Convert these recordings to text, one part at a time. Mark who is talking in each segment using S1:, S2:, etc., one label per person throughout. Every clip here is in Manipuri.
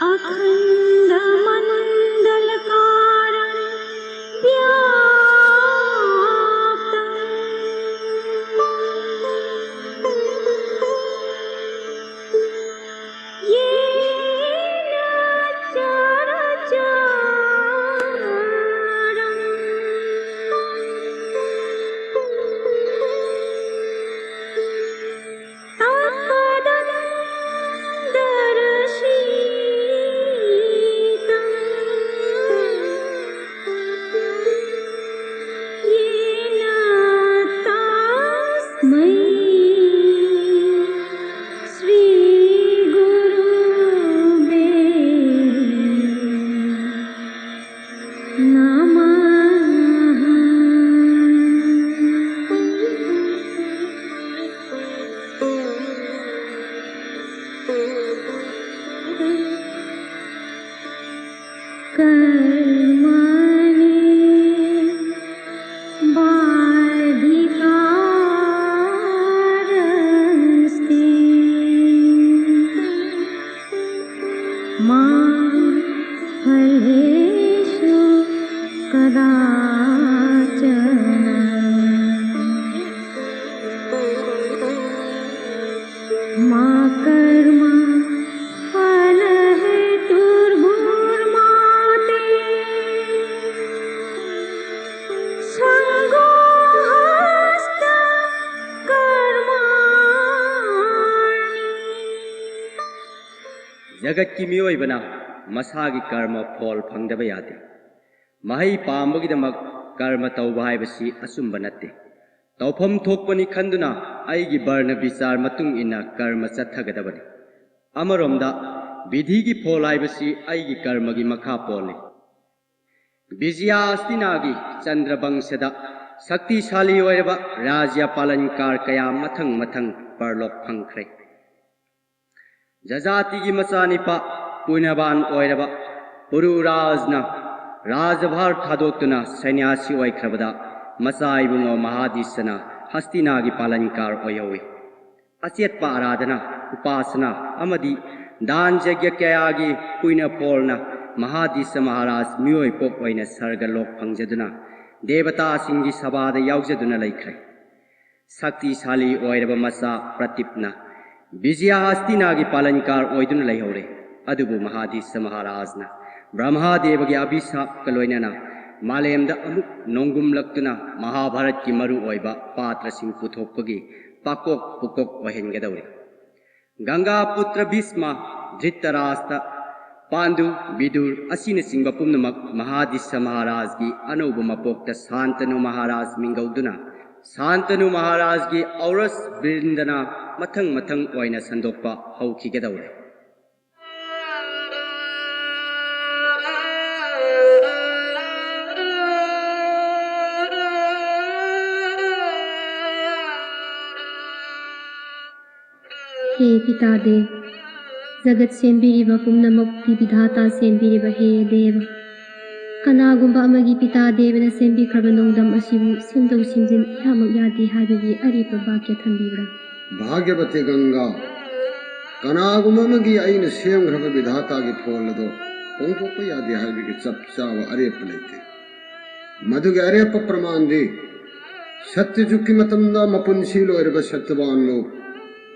S1: अखंड मंडल कारण
S2: जगत की मियोइबना मसागी कर्म फल फंगदब यादे महई पामबगिदमक कर्म तौबा हाइबसी असुंब नत्ते तौफम थोकपनी खंदुना आइगी बर्ण विचार मतुंग इना कर्म चथगदबनी अमरोमदा विधि की फल हाइबसी आइगी कर्मगी मखा पोले विजया अस्तिनागी चंद्रवंशदा शक्तिशाली ओइरबा राज्य पालनकार कया मथंग मथंग परलोक फंख्रे जजाति की मचानिपा पुण्यवान ओइरबा पुरुराजना राजभार थादोक्तुना सन्यासी ओइख्रबदा मचा इबुंगो महादिसना हस्तिनागी पालनकार ओयौवे अचेतपा आराधना उपासना अमदी दान यज्ञ कयागी पुण्य पोलना महादिस महाराज मियोय पोप ओइना सर्गलोक फंगजदुना देवता सिंगी सभादा यावजदुना लैख्रे शक्तिशाली ओइरबा मचा प्रतिपना विजया हस्तिनागी पालनकार ओइदुना लैहौरे अदुबु महादिस महाराजना ब्रह्मदेव की अभिशाप कलोइनना मालेमदा अमुक नोंगुमलक्तुना महाभारत की मरु ओइबा पात्र सिंह पुथोकपगी पाकोक पुकोक ओहेनगदौरे गंगा पुत्र भीष्म धृतराष्ट्र पांडु विदुर असिन सिंह पुनमक महादिस महाराज की अनौब मपोक्त शांतनु महाराज मिंगौदुना शांतनु महाराज की औरस वृंदना मथंग मथंग ओइना संदोकपा हौखिगदौरे
S1: हे पिता देव जगत सेंबिरिबा पुनमक की विधाता सेंबिरिबा हे देव कनागुंबा अमगी पिता देवना सेंबिख्रबा नोंगदम असिबु सिंदौ सिंजिन यामक यादे हाइबगी अरिबा वाक्य थंबिब्रा
S3: भाग्यवती गंगा कनागुंबा अइन सेमख्रबा विधाता की फोलदो ओंथोप यादे हाइबगी चप चाव अरेप लेते मधुगे अरेप प्रमाण दे सत्य जुक्की मतमदा मपुंसी लोइरबा सत्यवान लोग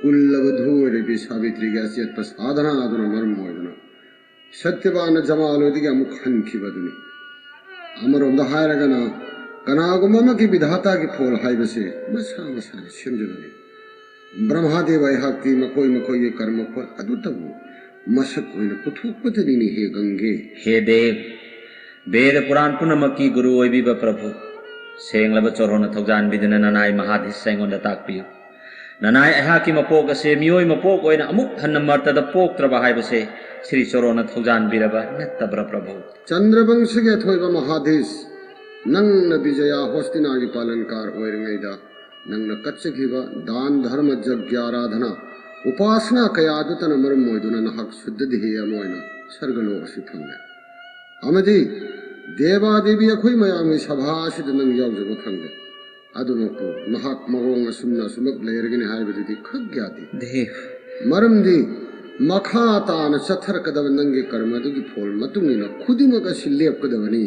S3: कुल्लवधूरबी सावित्री की असियत पर साधना आदुना मर्म ओइदुना सत्यवान जमालोदिगे अमुक हंखिबदुनी अमरोमदा हायरगना कनागुंबा की विधाता की फोल हाइबसे मसा मसा सिमजुनी ब्रह्मदेव ऐहाक्ति मकोई मकोई कर्म फल अदुतबु मसक ओइना पुथोकपदनी हे गंगे
S4: हे देव वेद पुराण पुनमकी गुरु ओइबिबा प्रभु सेंगलब चोरोन थौजान बिदुना ननाय महादिस सेंगोंदा ताकपियु ननाय ऐहाकी मपोक असे मियोय मपोक ओइना अमुक हन्न मर्तदा पोक्त्रबा हाइबसे श्री चोरोन थौजान बिरबा नत्तब्र प्रभु
S3: चंद्रवंश के थोइबा महादेश नंग विजया हस्तिनागी पालनकार ओइरंगैदा नंग कच्चखिबा दान धर्म यज्ञ आराधना उपासना कयादतन मरम ओइदुना नहक शुद्ध ध्येय मोइना सर्गलो असि फंगे अमदी देवा देवी अखोई मयाम सभा से नंग यावजब फंगे अदुमको नहाक मगोंग असुमना सुमक लेरगने हाइबदि खग्यादि
S4: देव
S3: मरमदी मखा तान सथर कदब नंगे कर्म दुगी फोल मतुंगिना खुदिमक असि लेपकदबनी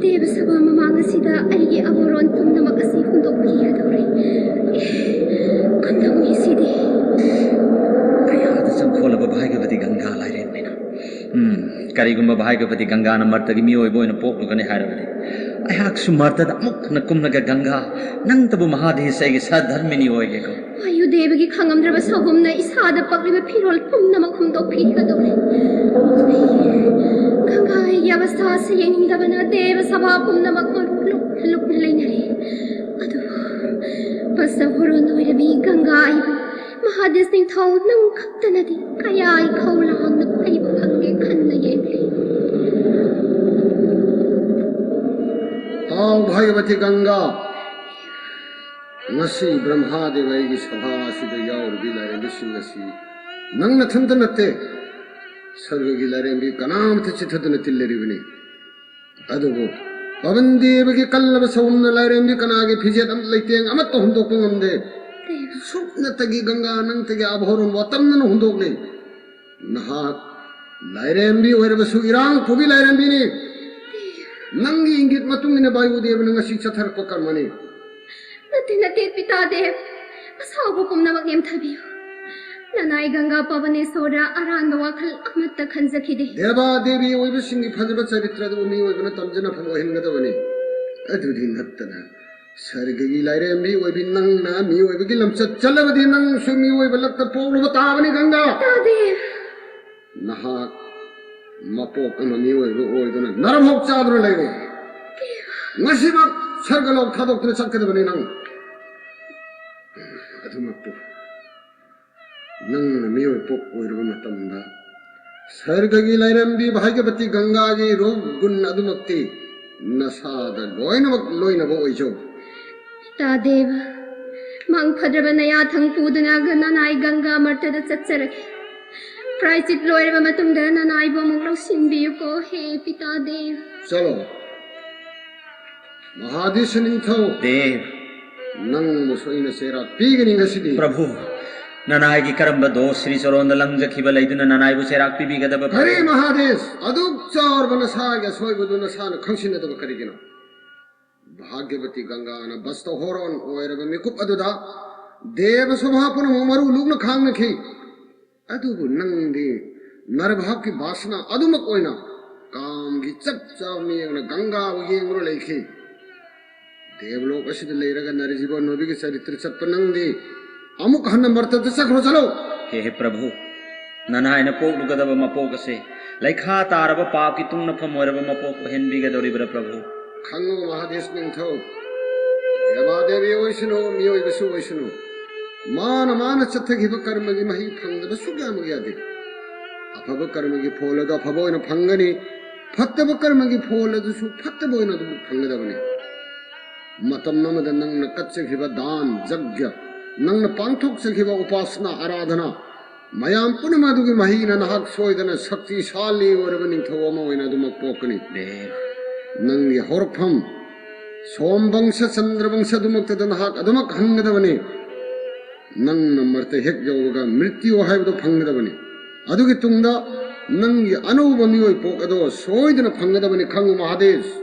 S1: देव सभा ममांग सिदा अइगे अवरोन पुनमक असि हुंदोकी हदौरे कंदौनी सिदे
S4: अयाद संखोलब भाग्यवती गंगा लाइरेन बिना करिगुम भाग्यवती गंगा न मर्तगी मियोय बोयन पोकलुगने हारबदि अयाक सुमर्तद अमुक न कुमनग गंगा नंग तबु महादेशैगे सधर्मिनी होयगेको
S1: वायुदेव की खंगमद्रब सहुमन इसाद पकलिब फिरोल पुनमक हुंदोकी हदौरे गंगा की अवस्था से येनिंगदबना देव सभा पुनमक लुक लेनरे अदु बसहुरो नोइरबी गंगा आइबु महादेश निंथौ नंग खक्तनदि कयाई खौलांग आइबु खंगे खन्न येले
S3: ताऊ भाग्यवती गंगा नसी ब्रह्मादेव की सभा सिद यावर भी लारे बिसिंगसी नंग नथंत नते सर्व की लारे भी कनाम थे चिथद नतिल्लेरिबनी अदुगो पवन देव के कल्लब सौन लारे भी कनागे फिजे दम लेतेंग अमत हुंदो कुंगमदे सुप्न तगी गंगा नंग तगी आभोरन वतमन हुंदोगले नहा लारे भी ओरबसु इरांग पुबी लारे भी ने नंगी इंगित मतुंगिने वायुदेव नंग शिक्षथर पकर्मने
S1: नते नते पिता देव असाबु पुनमक नेमथबियो ननाई गंगा पवनेश्वरा अरान वाखल अमत खंजखिदे
S3: देवा देवी ओइबसिंगी फजब चरित्र दु मी ओइबन तमजना फलो हेनगदबने अदुदि नत्तना सर्गगी लाइरेमबी ओइबि नंगना मी ओइबगी लमचत चलबदि नंग सुमी ओइबलक त पोगलु बतावनि गंगा
S1: देव
S3: नहा मपोक मी ओइबो ओइदना नरभोग चाद्र लैरो ngasiba sargalok thadoktre sakkedabani nang adumappu नंग मियो पोक ओइरबा मतमदा सर्गगी लाइरंबी भाग्यवती गंगा जी रोग गुण अदुमक्ति नसाद लोइनबो ओइजो
S1: पिता देव मांग फद्रब नया थंग पुदना गनानाई गंगा मर्तद चचर प्रायचित लोइरबा मतुंग ननाई बो मुंगलो सिंबियु को हे पिता देव
S3: चलो महादेश निंथौ
S4: देव
S3: नंग मुसोइन सेरा पीगनि ngasidi
S4: प्रभु ननाय की करम दो श्री सरोंद लंगजखिब लैदुन ननाय बु सेराक पिबिगदब
S3: हरे महादेश अदुक चार बनसागे सोइबुदुन सान खंसिनदब करिगिनो भाग्यवती गंगा न बस्त होरोन ओइरब मिकुप अदुदा देव सभापुन मरु लुग्न खांगनखि अदुबु नंगदि नरभाव की वासना अदुमक ओइना काम की चप चाव मियंग गंगा उयेंगरो लेखि देवलोक असिद लेरग नरजीव नोबी के चरित्र चप नंगदि अमुक हन मर्तद सखरो चलो
S4: हे प्रभु ननाय न पोगलुगदब मपोक से लैखा तारब पाप की तुंग न फमोरब मपोक हेनबिगदोरिब्र प्रभु
S3: खंगो महादेश निंथौ देवा देवी ओइसनो मियोय बसु ओइसनो मान चथगिब कर्म की मही फंगद सुग्याम गयादि अफब कर्म की फोलद अफबोइन फंगनी फत्तब कर्म की फोलद सु फत्तबोइन दु फंगदबनी मतम नमद नंग कच्चगिब दान यज्ञ नंग पांथोक्सगिब उपासना आराधना मयाम पुनमदु की मही नहक सोइदन शक्तिशाली ओरब निंथौ अमा ओइन दुमक पोकनी
S4: देव
S3: नंगी होरफम सोमवंश चंद्रवंश दुमक्तद नहक अदुमक हंगदबनी नंग मर्ते हेक जौगा मृत्यु हाइबदो फंगदबनी अदुगी तुंगदा नंगी अनौब मियोय पोकदो सोइदन फंगदबनी खंग महादेश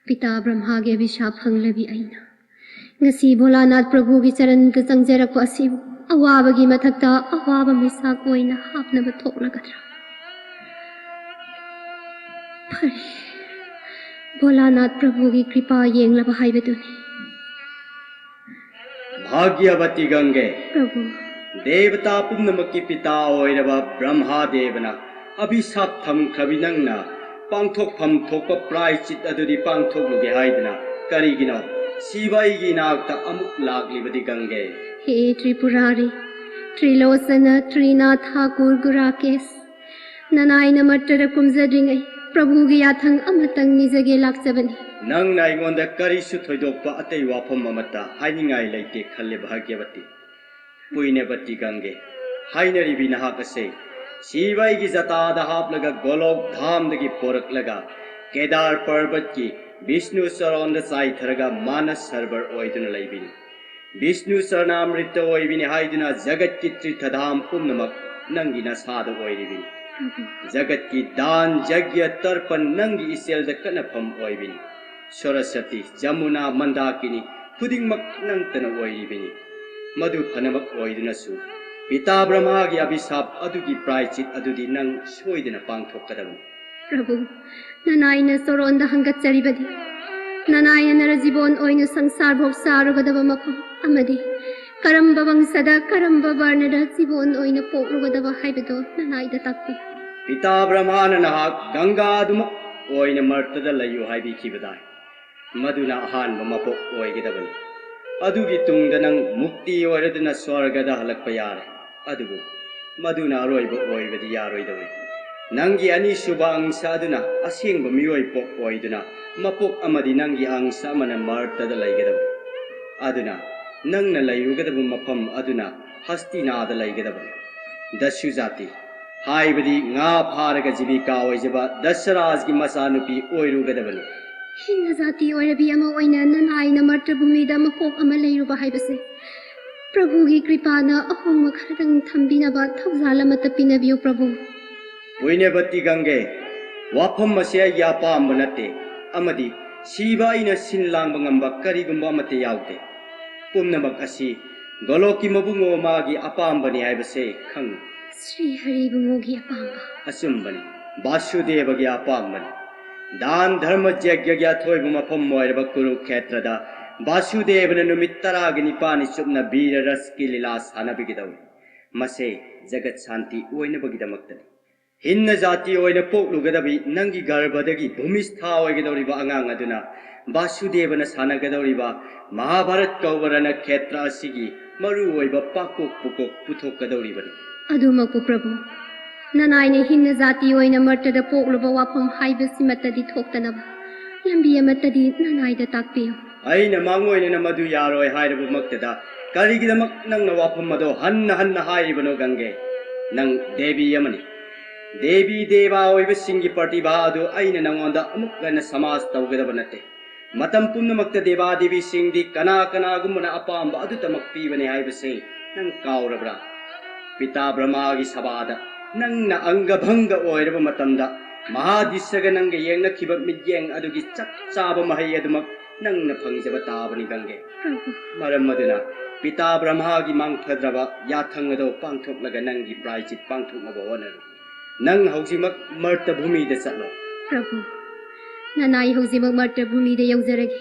S1: पिता ब्रह्मा के अभिशाप फंगलबी आइना ngasi भोलानाथ प्रभु की चरण के चंगजरक असिबु अवाबगी मथक्ता अवाब मिसा कोइना हापनब थोकलगद्रा फरे भोलानाथ प्रभु की कृपा येंगलब हाइबदुनी
S2: भाग्यवती गंगे
S1: प्रभु
S2: देवता पुनमकी पिता ओइरबा ब्रह्मा देवना अभिशाप थमख्रबि नंगना पांथोकफम थोकप प्रायचित अदुदि पांथोकलुगे हाइदना करिगिनो सिबाईगी नाक्ता अमुक लागलिबदि गंगे
S1: हे त्रिपुरारी त्रिलोचन त्रिनाथ ठाकुर गुराकेश ननाइना मट्टर कुमजद्रिंगै प्रभुगी याथंग अमतंग निजगे लाक्चबनी
S2: नंग नाइगोंदा करिसु थोइदोकपा अतै वाफम अमता हाइनिंगाइ लैते खल्ले भाग्यवती पुइनेबती गंगे हाइनरिबी नहाक असे शिवाईगी जतादा हापलगा गोलोक धामदगी पोरकलगा केदार पर्वत की विष्णु सरोंद साइथरगा मानस सरोवर ओइदुना लैबिनी विष्णु सरनामृत ओइबिनी हाइदुना जगत की त्रिथधाम पुम्नमक नंगी नसाद ओइरिबिनी जगत की दान यज्ञ तर्पण नंगी इसेल कनफम ओइबिनी सरस्वती जमुना मंदाकिनी खुदिंगमक नंगतन ओइरिबिनी मधु फनमक ओइदुनसु पिता ब्रह्मा की अभिशाप अदुगी प्रायचित अदुदी नंग सोइदन पांगथोकदबनी
S1: प्रभु ननाइना सोरोंदा हंगचरिबदी ननाइना नरजीबोन ओइनु संसार भोग सारुगदब मफम अमदी करम्ब वंशदा करम्ब वर्णदा जीबोन ओइनु पोकरुगदब हाइबदो ननाइदा ताक्पी
S2: पिता ब्रह्मान नहाक गंगा दुमक ओइनु मर्तद लयु हाइबिखिबदाय मधुना अहान मपो ओइगदबनी अदुगी तुंगद नंग मुक्ति ओइरदना स्वर्गदा हलक्प यारे अदुबु मधुना अरोइब ओइबदी यारोइदबनी नंगी अनि सुबा अंश अदुना असेंग मियोइ पोक ओइदुना मपोक अमदी नंगी अंश मन मर्तद लैगदबनी अदुना नंगन लैरुगदबु मफम अदुना हस्तिनाद लैगदबनी दस्यु जाति हाइबदी nga फारगा जीविका ओइजबा दशराज की मसानुपी ओइरुगदबनी
S1: हिंग जाति ओइरबी अमा ओइना ननाइना मर्तभूमिदा मपोक अमा लैरुबा हाइबसे प्रभुगी कृपाना अहोंग खरदंग थंबिनबा थौजालमत पिनबियो प्रभु
S2: पुइनेबती गंगे वाफम मसे यापाम बनते अमदी शिवाइना सिनलांग बंगंबा करिगुंबा मते याउते पुम्नमक असि गोलोकी मबुंगो मागी अपाम बनि हाइबसे खंग
S1: श्री हरि बुंगोगी अपांगा
S2: असुंबनी वासुदेवगी अपाम बनि दान धर्म यज्ञ थोइबु मफम मोइरब कुरुक्षेत्रदा वासुदेवन नुमित तरागी निपानि सुबना वीर रस की लीला सानबिगिदौ मसे जगत शांति ओइनबगिदमक्तनि हिन्न जाति ओइना पोकलुगदबी नंगी गर्भदगी भूमिस्था ओइगदौरिबा अंगांग अदुना वासुदेवन सानगदौरिबा महाभारत कौवरन क्षेत्र असिगी मरु ओइबा पाकोक पुकोक पुथोकदौरिबनि
S1: अदुमकु प्रभु ननाइना हिन्न जाति ओइना मर्तदा पोकलुबा वाफम हाइबसिमतदि थोक्तनबा लंबी अमतदि ननाइदा ताक्पियो
S2: अइना मांगोइना मधु यारोय हाइरबु मक्तदा करिगिदमक नंगना वाफम मदो हन्न हन्न हाइरिबनो गंगे नंग देवी यमनि देवी देवा ओइबसिंगी प्रतिभा अदु अइना नंगोंदा अमुकगन समाज तौगदब नते मतम पुन्नमक्त देवा देवी सिंगदी कना कना गुमना अपाम अदुतमक पीबने हाइबसे नंग काउरबरा पिता ब्रह्मागी सभादा नंगना अंगभंग ओइरब मतमदा महादिसग नंग येंगनखिब मिद्येंग अदुगी चप चाब महै अदुमक नंगना फंगजब ताबनि गंगे मरम मदुना पिता ब्रह्मागी मांगथद्रब याथंगदो पांगथोकलग नंगी प्रायचित पांगथोकनब होनरु नंग हौजिमक मर्त भूमि दे चलो
S1: प्रभु ननाई हौजिमक मर्त भूमि दे यौजरगे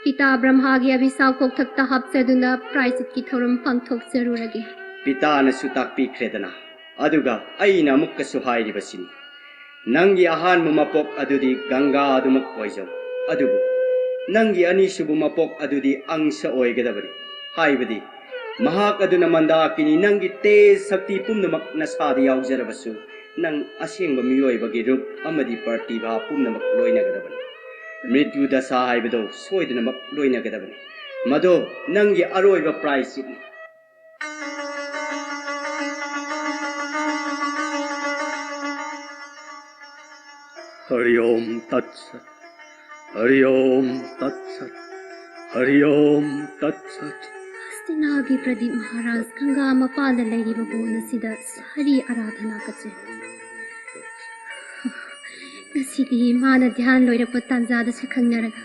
S1: पिता ब्रह्मागी अभिशाप कोक्थक्ता हापचदुना प्रायचित की थौरम पांगथोक जरुरगे
S2: पिता न सुताक्पी क्रेदना अदुगा अइना मुक्कसु हाइरिबसिनी नंगी अहान मपोक अदुदी गंगा अदुमक ओइजौ अदुबु नंगी अनिसुबु मपोक अदुदी अंश ओइगदबनि हाइबदी महाक अदुना मंदाकिनी नंगी तेज शक्ति पुम्नमक नसादि याउजरबसु नंग असेंग मियोइबगी रूप अमदी प्रतिभा पुम्नमक लोइनगदबनि मृत्यु दशा हाइबदो सोइदनमक लोइनगदबनि मदो नंगी अरोइब प्रायचितनि
S5: हरि ओम तत्सत हरि ओम तत्सत हरि ओम तत्सत
S1: हस्तिनागी प्रदीप महाराज गंगा मपाद लैरिबा बोनसिदा हरि आराधना कचे नसिदी मान ध्यान लोइरप तांजादा से खंगनरगा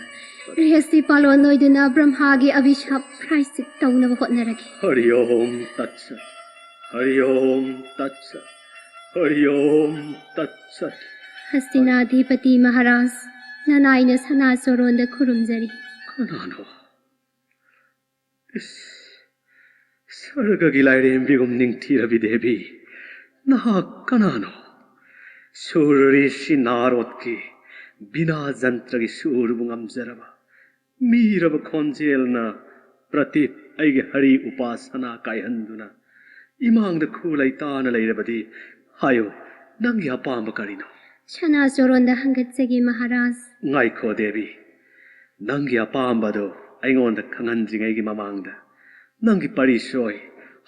S1: रेहस्ति पालोन नोइदुना ब्रह्मागी अभिशाप प्रायश्चित तौनब होतनरगे
S5: हरि ओम तत्सत हरि ओम तत्सत हरि ओम तत्सत
S1: हस्तिनाधिपति महाराज ननाइना सना सोरोंद खुरुमजरी
S5: कनानो स्वर्गगी लाइरेंबिगुम निंगथिरबी देवी नहा कनानो सूर्यऋषि नारद बिना जंत्र की सूरबु ngamजरबा मीरब खोंजेलना प्रतीत अइगे हरि उपासना कायहंदुना 이망다 쿨라이 따나 레이라바디 하요 낭기 아빠amba 가리노
S1: ꯁꯅꯥꯆꯣꯔꯣꯟꯗ ꯍꯪꯒꯠꯆꯈꯤ Maharaj
S5: ngaiko devi 낭기 아빠ambado aingondda khanganjingaygi mamangda 낭기 parisoi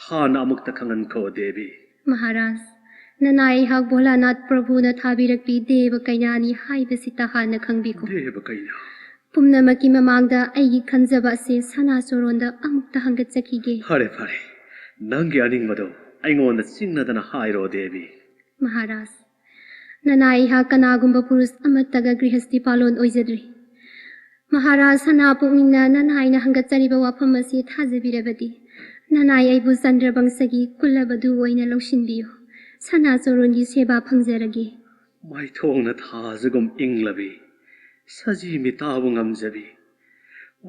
S5: hana amukta khanganko devi
S1: Maharaj ꯅꯅꯥꯏ ꯑꯩꯍꯥꯛ ꯚꯣꯂꯥꯅꯥꯊ ꯄ꯭ꯔꯚꯨꯅ ꯊꯥꯕꯤꯔꯛꯄꯤ ꯗꯦꯕ ꯀꯩꯅꯥꯅꯤ ꯍꯥꯏꯕꯁꯤꯇ ꯍꯥꯟꯅ ꯈꯪꯕꯤꯈꯣ
S5: deva kaina
S1: ꯄꯨꯝꯅꯃꯛꯀꯤ ꯃꯃꯥꯡꯗ ꯑꯩꯒꯤ ꯈꯟꯖꯕ ꯑꯁꯤ ꯁꯅꯥꯆꯣꯔꯣꯟꯗ ꯑꯃꯨꯛꯇ ꯍꯪꯒꯠꯆꯈꯤꯒꯦ
S5: fare 낭기 아닝ꯕado aingondda singnadana hairo devi
S1: Maharaj ꯅꯅꯥꯏ ꯑꯩꯍꯥꯛ ꯀꯅꯥꯒꯨꯝꯕ ꯄꯨꯔꯨꯁ ꯑꯃꯠꯇꯒ ꯒ꯭ꯔꯤꯍꯁꯇꯤ ꯄꯥꯂꯣꯟ ꯑꯣꯏꯖꯗ꯭ꯔꯤ ꯃꯍꯥꯔꯥꯖ ꯁꯅꯥ ꯄꯨꯛꯅꯤꯡꯅ ꯅꯅꯥꯏꯅ ꯍꯪꯒꯠꯆꯔꯤꯕ ꯋꯥꯐꯝ ꯑꯁꯤ ꯊꯥꯖꯕꯤꯔꯕꯗꯤ ꯅꯅꯥꯏ ꯑꯩꯕꯨ ꯆꯟꯗ꯭ꯔꯕꯪꯁꯒꯤ ꯀꯨꯜꯂꯕꯗꯨ ꯑꯣꯏꯅ ꯂꯧꯁꯤꯟꯕꯤꯌꯨ ꯁꯅꯥꯆꯣꯔꯣꯟꯒꯤ ꯁꯦꯕꯥ ꯐꯪꯖꯔꯒꯦ
S5: maithongna thajagum inglabi saji mitabu ngamjabi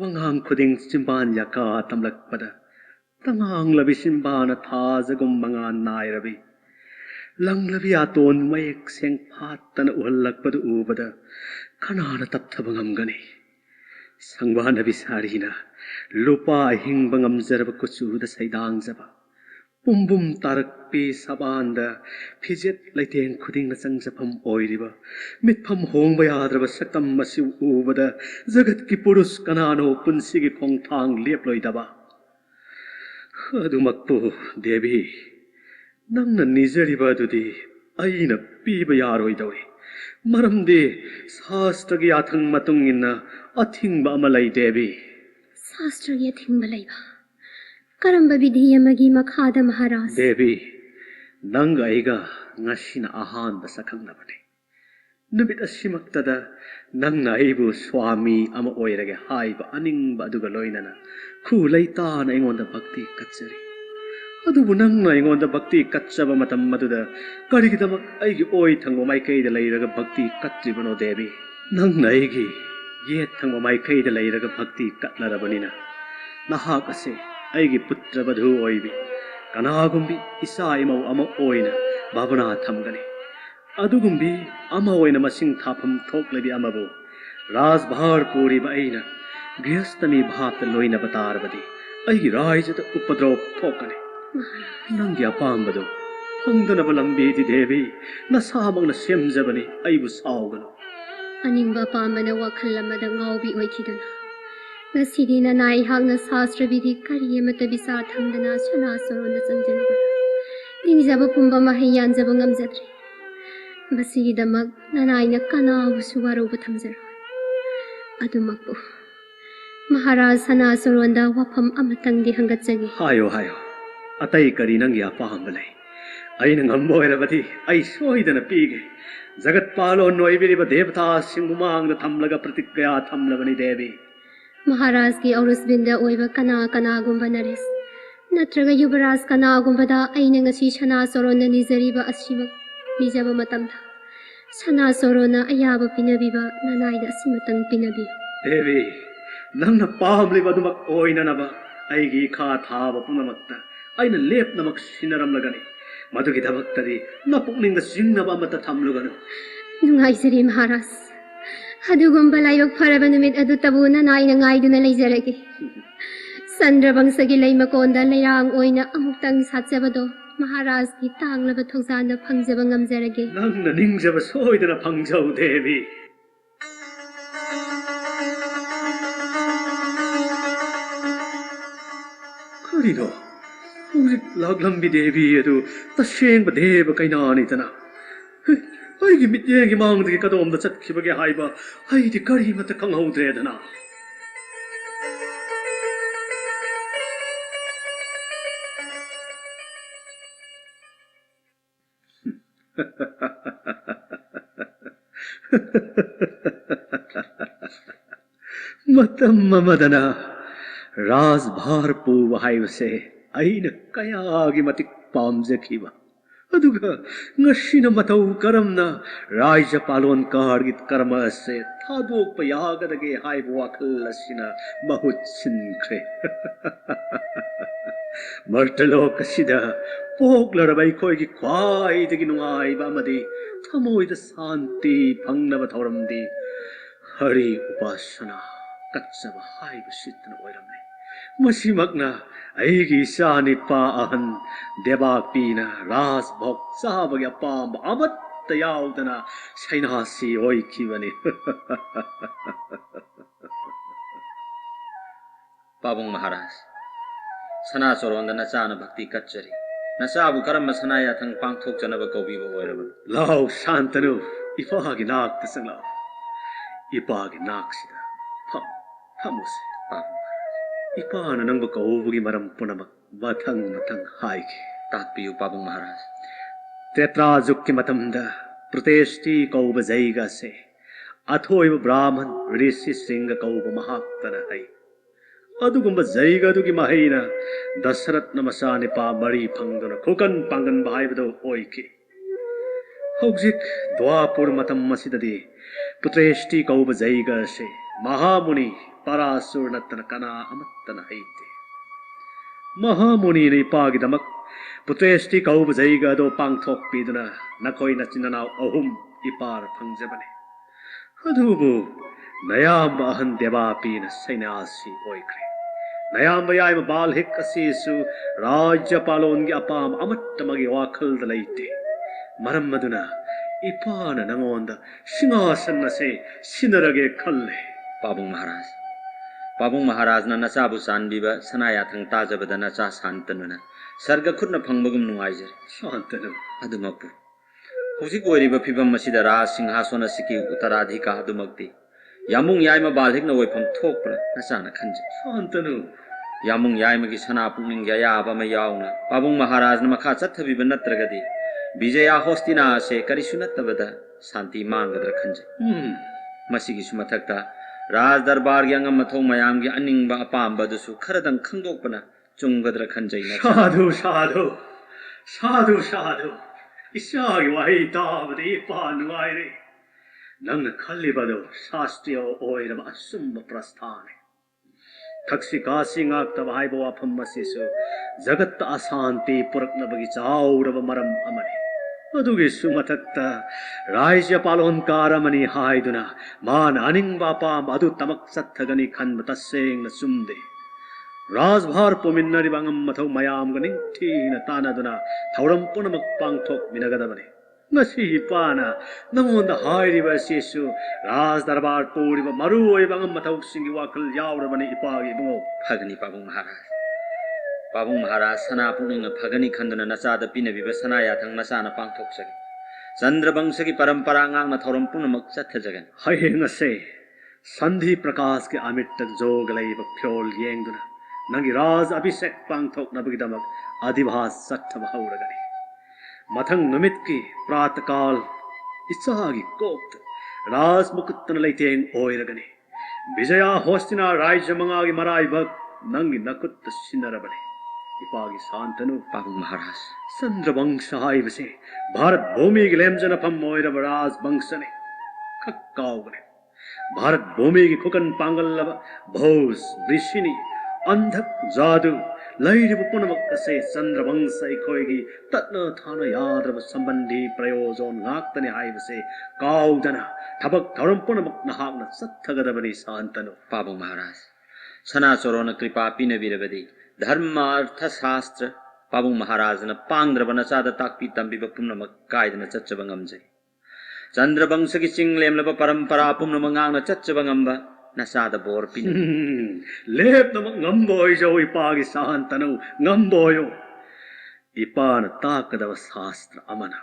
S5: wangang khuding simban yaka tamlakpada tangang labi simbana thajagum mangan nairabi langlabi aton mayek seng phatana uhallakpadu ubada kanana tapthaba ngamgani sangbana bisarina lupa hingba ngamjaraba kuchuda saidangjaba pumbum tarakpi sabanda phijet laiteng khudingna changjapam oiriba mitpham hongba yadraba sakam masi ubada jagat ki purus kanano punsigi khongthang leploidaba adumakpu devi nangna nijariba adudi aina piba yaroidori maramdi shastragi athang matungina athingba ama lai devi
S1: ꯁꯥꯁꯇ꯭ꯔꯒꯤ ꯑꯊꯤꯡꯕ ꯂꯩꯕ ꯀꯔꯝꯕ ꯕꯤꯙꯤ ꯑꯃꯒꯤ ꯃꯈꯥꯗ Maharaj
S5: devi nanga aiga ngasina ahanba sakangnabani numit asimaktada nangna aibu swami ama oirage haiba aningba aduga loinana khu leitana aingonda bhakti kachari adubu nangna aingonda bhakti kachaba matam maduda karigidamak aigi oi thangbo maikaida leiraga bhakti katribano devi nangna aigi yet thangbo maikaida leiraga bhakti katnarabanina nahak ase aigi putra badhu oibi kanagumbi isa imau ama oina bhavana thamgani adugumbi ama oina masing thapam thoklebi amabu rajbhar puri ba aina grihastami bhapta loina batarbadi aigi raijata upadrop thokani nangi apambadu phangdanaba lambi di devi nasamangna semjabani aibu sauganu
S1: ꯑꯅꯤꯡꯕ ꯑꯄꯥꯝꯕꯅ ꯋꯥꯈꯜ ꯑꯃꯗ ꯉꯥꯎꯕꯤ ꯑꯣꯏꯈꯤꯗꯨꯅ ꯉꯁꯤꯗꯤ ꯅꯅꯥꯏ ꯑꯩꯍꯥꯛꯅ ꯁꯥꯁꯇ꯭ꯔ ꯕꯤꯙꯤ ꯀꯔꯤ ꯑꯃꯠꯇ ꯕꯤꯆꯥꯔ ꯊꯝꯗꯅ ꯁꯅꯥꯆꯣꯔꯣꯟꯗ ꯆꯪꯖꯔꯨꯕꯅ ꯅꯤꯡꯖꯕ ꯄꯨꯝꯕ ꯃꯍꯩ ꯌꯥꯟꯖꯕ ꯉꯝꯖꯗ꯭ꯔꯦ ꯃꯁꯤꯒꯤꯗꯃꯛ ꯅꯅꯥꯏꯅ ꯀꯅꯥꯕꯨꯁꯨ ꯋꯥꯔꯧꯕ ꯊꯝꯖꯔꯣꯏ ꯑꯗꯨꯃꯛꯄꯨ ꯃꯍꯥꯔꯥꯖ ꯁꯅꯥꯆꯣꯔꯣꯟꯗ ꯋꯥꯐꯝ ꯑꯃꯇꯪꯗꯤ ꯍꯪꯒꯠꯆꯒꯦ
S5: hayo atai kari nangi apamba lai aina ngambo erabadi ai soidana pige jagat palo noibiriba devta singumangda thamlaga pratikya thamlabani devi
S1: ꯃꯍꯥꯔꯥꯖꯒꯤ ꯑꯧꯔꯁꯕꯤꯟꯗ ꯑꯣꯏꯕ ꯀꯅꯥꯒꯨꯝꯕ ꯅꯔꯦꯁ ꯅꯠꯇ꯭ꯔꯒ ꯌꯨꯕꯔꯥꯖ ꯀꯅꯥꯒꯨꯝꯕꯗ ꯑꯩꯅ ꯉꯁꯤ ꯁꯅꯥꯆꯣꯔꯣꯟꯅ ꯅꯤꯖꯔꯤꯕ ꯑꯁꯤꯃꯛ ꯅꯤꯖꯕ ꯃꯇꯝꯗ ꯁꯅꯥꯆꯣꯔꯣꯟꯅ ꯑꯌꯥꯕ ꯄꯤꯅꯕꯤꯕ ꯅꯅꯥꯏꯗ ꯑꯁꯤꯃꯇꯪ ꯄꯤꯅꯕꯤꯌꯨ
S5: devi nangna pamliba dumak oinanaba aigi kha thaba punamakta aina lepnamak sinaramlagani madugi dabaktadi napukningda singnaba amata thamluganu
S1: ꯅꯨꯡꯉꯥꯏꯖꯔꯤ Maharaj ꯑꯗꯨꯒꯨꯝꯕ ꯂꯥꯏꯕꯛ ꯐꯔꯕ ꯅꯨꯃꯤꯠ ꯑꯗꯨꯇꯕꯨ ꯅꯅꯥꯏꯅ ꯉꯥꯏꯗꯨꯅ ꯂꯩꯖꯔꯒꯦ ꯆꯟꯗ꯭ꯔꯕꯪꯁꯒꯤ ꯂꯩꯃꯀꯣꯟꯗ ꯂꯩꯔꯥꯡ ꯑꯣꯏꯅ ꯑꯃꯨꯛꯇꯪ ꯁꯥꯠꯆꯕꯗꯣ ꯃꯍꯥꯔꯥꯖꯀꯤ ꯇꯥꯡꯂꯕ ꯊꯧꯖꯥꯟꯗ ꯐꯪꯖꯕ ꯉꯝꯖꯔꯒꯦ
S5: nangna ningjaba soidana phangjau devi karino hujik laglambi devi adu tasengba deva kainani tana aigi mityengi mangdagi kadomda chatkibage haiba aidi kari mata kanghaudredana matam mamadana rajbhar puwa haibase aina kayagi matik pamjakhiba aduga ngashina matau karamna raija palon kargit karma ase thadokpa yagadage haibu wakhal asina mahut sinkre martalokasida poklarbai khoigi khwaidagi nungaiba amadi thamoida santi phangnaba thoramdi hari upasana kachaba haibu sitna oiramne मसिमक्ना ꯑꯩꯒꯤ ꯏꯆꯥꯅꯤꯄꯥ ꯑꯍꯟ ꯗꯦꯕꯥꯛꯄꯤꯅ ꯔꯥꯖꯚꯣꯛ ꯆꯥꯕꯒꯤ ꯑꯄꯥꯝꯕ ꯑꯃꯠꯇ ꯌꯥꯎꯗꯅ ꯁꯩꯅꯥꯁꯤ ꯑꯣꯏꯈꯤꯕꯅꯤ꯫
S4: पाबुंग महाराज सना चोरोंद नचान भक्ति कच्चरी नचाबु करम सना याथंग पांगथोक जनब कौबीबो ओइरब
S5: लाओ शांतनु इपागी नाक तसंगला इपागी नाक सिदा फमुसे इपान नंग कौबुगी मरम पुनमक मथंग मथंग हाइगे
S4: ताकपियु पाबुंग महाराज
S5: तेत्राजुक की मतमदा प्रतिष्ठी कौब जैगा से अथोइब ब्राह्मण ऋषि सिंह कौब महाक्तन है अदुगुंबा जैगा दुगी महैना दशरथ नमसा निपा मरी फंगदन खोकन पांगन बाइबदो ओइके हौजिक द्वापुर मतम मसिददी पुत्रेष्टि कौब जैगा से महामुनि परासुर नतन कना अमत्तन हैते महामुनि ने पागिदमक पुत्रेष्टि कौब जैगा दो पांगथोक पीदना नकोई नचिननाव अहुम इपार फंगजबने अदुबु नयाम अहन देवापीन सैन्यासी ओइक्रे नयाम याम बालहिक असीसु राज्य पालोनगी अपाम अमट्टमगी वाखल लैते मरम मदुना इपान नंगोंद सिंहासन से सिनरगे खल्ले
S4: पाबुंग महाराज न नचाबु सानबीबा सनायाथंग ताजबदा नचा शांतनुना सर्ग खुदन फंगबगुम नुंगाइजरे
S5: शांतनु
S4: अदुमकु हुजिक ओइरिबा फिबम मसिदा राज सिंहासन सिकी उत्तराधिकार अदुमक्ति यामुंग याइमा बालहिकना ओइफम थोकप्रा नचाना खंजे
S5: शांतनु
S4: यामुंग याइमगी सना पुंगनिंग यायाबा मा याउना पाबुंग महाराज न मखा चथबिबा नत्रगदि विजया होस्तिना से करिसु नत्तबदा शांति मांगदर खंजे मसिगी सुमथक्ता राज दरबार की अंगम मथौ मयाम की अनिंगबा अपाम्बा दुसु खरदंग खंगदोकपना चुंगदर खंजै न
S5: साधु साधु साधु साधु इसागी वाही ताबदे पानुआइरे नंग खल्लिबदो शास्त्रीय ओइरब असुम्ब प्रस्थाने थक्सी कासी ngaktब हाइबो वाफम मसिसु जगत अशांति पुरकनबगी चाउरब मरम अमने अदुगी सुमथक्ता राज्य पालोनकारमनि हाइदुना मान अनिंगबा पाम अदु तमक सत्थगनि खन्ब तसेंग सुमदे राजभार पोमिन्नरि बंगम मथौ मयाम गनिंग थीन तानादुना थौरम पुनमक पांगथोक मिनगदबने ngasi ipana nangonda hairiba sesu raj darbar puriba maru oibangam mathau singi wakal yaurabani ipagi bungo
S4: Phagni पाबुंग महाराज सना पुंगनिंग फगनी खंदना नचादा पिनबिबा सना याथंग मसाना पांगथोक सके चंद्रवंश की परंपरा ngang थौरम पुनमक चथजगन
S5: हाइंगसे संधि प्रकाश के अमिट जोग लैब फ्योल येंगदुना नंगी राज अभिषेक पांगथोक नबगिदमक अधिभास सत्थब हौरगनी मथंग नमित की प्रातकाल इच्छागी कोक्त राज मुकुतन लैतेंग ओइरगनी विजया होस्तिना राज्य मंगागी मराई भक नंगी नकुत सिनरबने इपागी शांतनु
S4: पाबुंग महाराज
S5: चंद्रवंश हाइबसे भारत भूमि की लेमजन फम ओइरब राज वंशने खक्काउगने भारत भूमि की खुकन पांगल्लब भोज ऋषिनी अंधक जादू लैरिब पुनमक से चंद्रवंश इखोइगी तत्न थान यादरब संबंधी प्रयोजन ngaktane हाइबसे काउदना थबक थौरम पुनमक नहागना सत्थगदबनी शांतनु
S4: पाबुंग महाराज सना चोरोन कृपा पिनबिरबदी धर्म अर्थ शास्त्र पाबुंग महाराज न पांगद्रब नचादा ताकपि तंबिब पुनमक कायदना चच्चब ngamjai चंद्रवंश की चिंगलेमलब परंपरा पुनमक ngang चच्चब ngamba नचादा बोर पिन
S5: लेप नमक ngamboy जो इपागी शांतनु ngamboyo इपान ताकदव शास्त्र अमना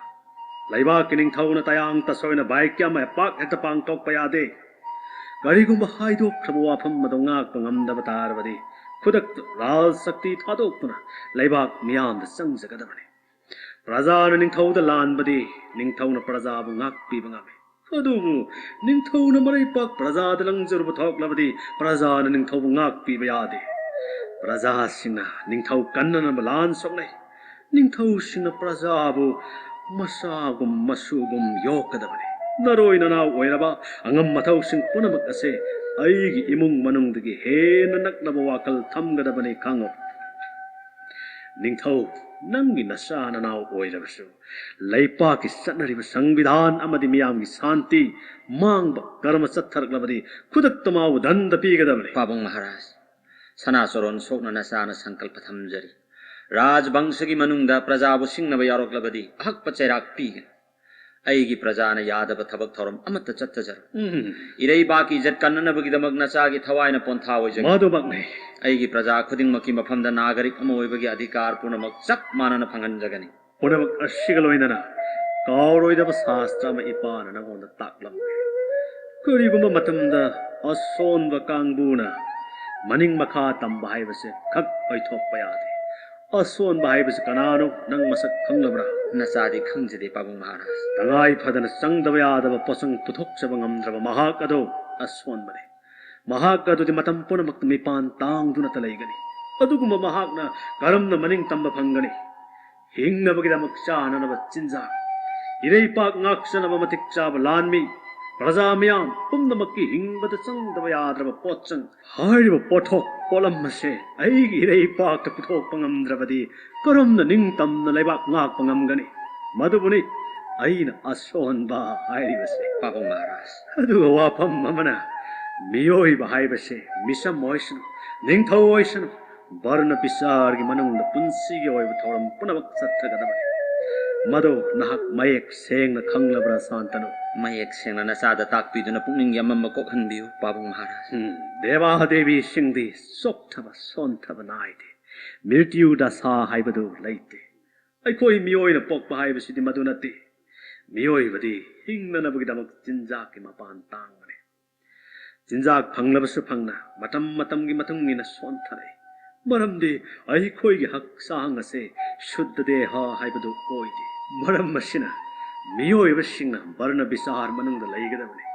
S5: लैबा किनिंग थौना तयांग तसोइना बाइक्या मै पाक हेत पांगथोक पयादे करिगुंबा हाइदोक्खब वाफम मदो ngakpa ngamdaba tarabadi खुदक राज शक्ति थादोक्तुना लैबाक मियाम संजगदबने प्रजान निंथौदा लानबदी निंथौना प्रजाबु ngakपिबा ngame अदुबु निंथौना मरैपाक प्रजाद लंगजरुबु थोक्लबदी प्रजान निंथौबु ngakपिबा यादे प्रजासिंगना निंथौ कन्नना लान सोक्नै निंथौसिंगना प्रजाबु मसागुम मसुगुम योकदबने नरोई ननाव ओइरबा अंगम मथौसिंग पुनमक असे अईगी इमुंग मनुंगदगी हेन नकनब वाकल थमगदबने खांगो निंथौ नंगी नशा ननाव ओइरबसु लैपा की सनरिब संविधान अमदि मियाम की शांति मांग कर्म सत्थरकलबदी खुदक तमाव दंड पीगदबने
S4: पाबुंग महाराज सनाचोरन सोकना नचाना संकल्प थमजरी राजवंशगी मनुंगदा प्रजाबु सिंगनब यारोक्लबदी अहक्प चैराक पीगन अईगी प्रजाना यादव थबक थौरम अमत चत्तजर इरई बाकी इज्जत कन्ननबगीदमक नचागी थवाइना पोंथा ओइजगी
S5: मादुमकने
S4: अईगी प्रजा खुदिंगमकी मफमदा नागरिक अमा ओइबगी अधिकार पूर्णमक चप मानना फंगनजगनी
S5: पुनमक अशिगलोइनना कावरोइदब शास्त्र अमा इपाना नगोंदा ताकलम करिगुम्बा मतमदा असोनबा कांगबुना मनिंग मखा तंबा हाइबसे खक ओइथोकपा यादे असोनबा हाइबसे कनानो नंग मसक खंगलबरा
S4: नचादी खंगजदे पाबुंग महाराज
S5: तंगाई फदन संगदब Yadav पसंग पुथोक्चब ngamdrab mahak ado asonbane mahak adudi matam punamak mipan tangduna talaigani adugumba mahakna karamna maning tamba phangani hingnabagida chananaba chinja irei pak ngaksanaba matik chaba lanmi प्रजामयाम पुनमकी हिंगबद संगदब याद्रब पोचंग Harib पोथोक पोलमसे अईगी Irai पाक पुथोक पंगमद्रबदी करमन निंगतमन लेबाक ngak पंगमगनी मधुबुनी अईन असोनबा हारिबसे
S4: पाबुंग महाराज
S5: अदुगा वाफम अमना मियोइब हाइबसे मिसम ओइसनु निंगथौ ओइसनु वर्ण पिसारगी मनुंग पुंसीगी ओइब थौरम पुनमक सत्थगदबने मदो नहक मयेक सेंगना खंगलब्रा सांतनु
S4: मयेक सेंगना नचादा ताकपीदुना पुंगनिंग यमम्मा कोखनबियु पाबुंग महाराज
S5: देवा देवी सिंगदी सोक्थब सोनथब नाइदे मृत्यु दशा हाइबदु लैते अखोई मियोइना पोकपा हाइबसिदि मदु नते मियोइबदि हिंगननबगिदमक चिंजाकि मपान तांगने चिंजाक फंगलबसु फंगना मतम मतमगी मतुंगिना सोनथले मरमदि अखोइगी हक्सांग असे शुद्ध देह हाइबदु ओइदे मरम मसिना मियोइबसिंगना वर्ण विसार मनुंग लैगदबने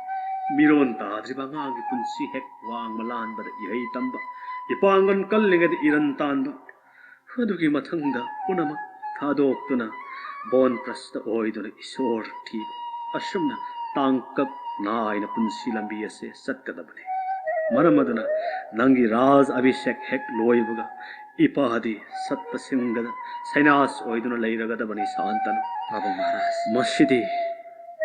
S5: मिरोन ताद्रिबा ngangi punsi hek wang malanbada ihei tamba ipangan kallingad iran tanba adugi mathangda punama thadoktuna bon prasta oiduna isor thiba asumna tangkak naina punsi lambi ase satkadabane maramaduna nangi raj abhishek hek loibuga ipahadi satta singada sainas oiduna leiragadabani santanu
S4: पाबुंग महाराज
S5: मसिदी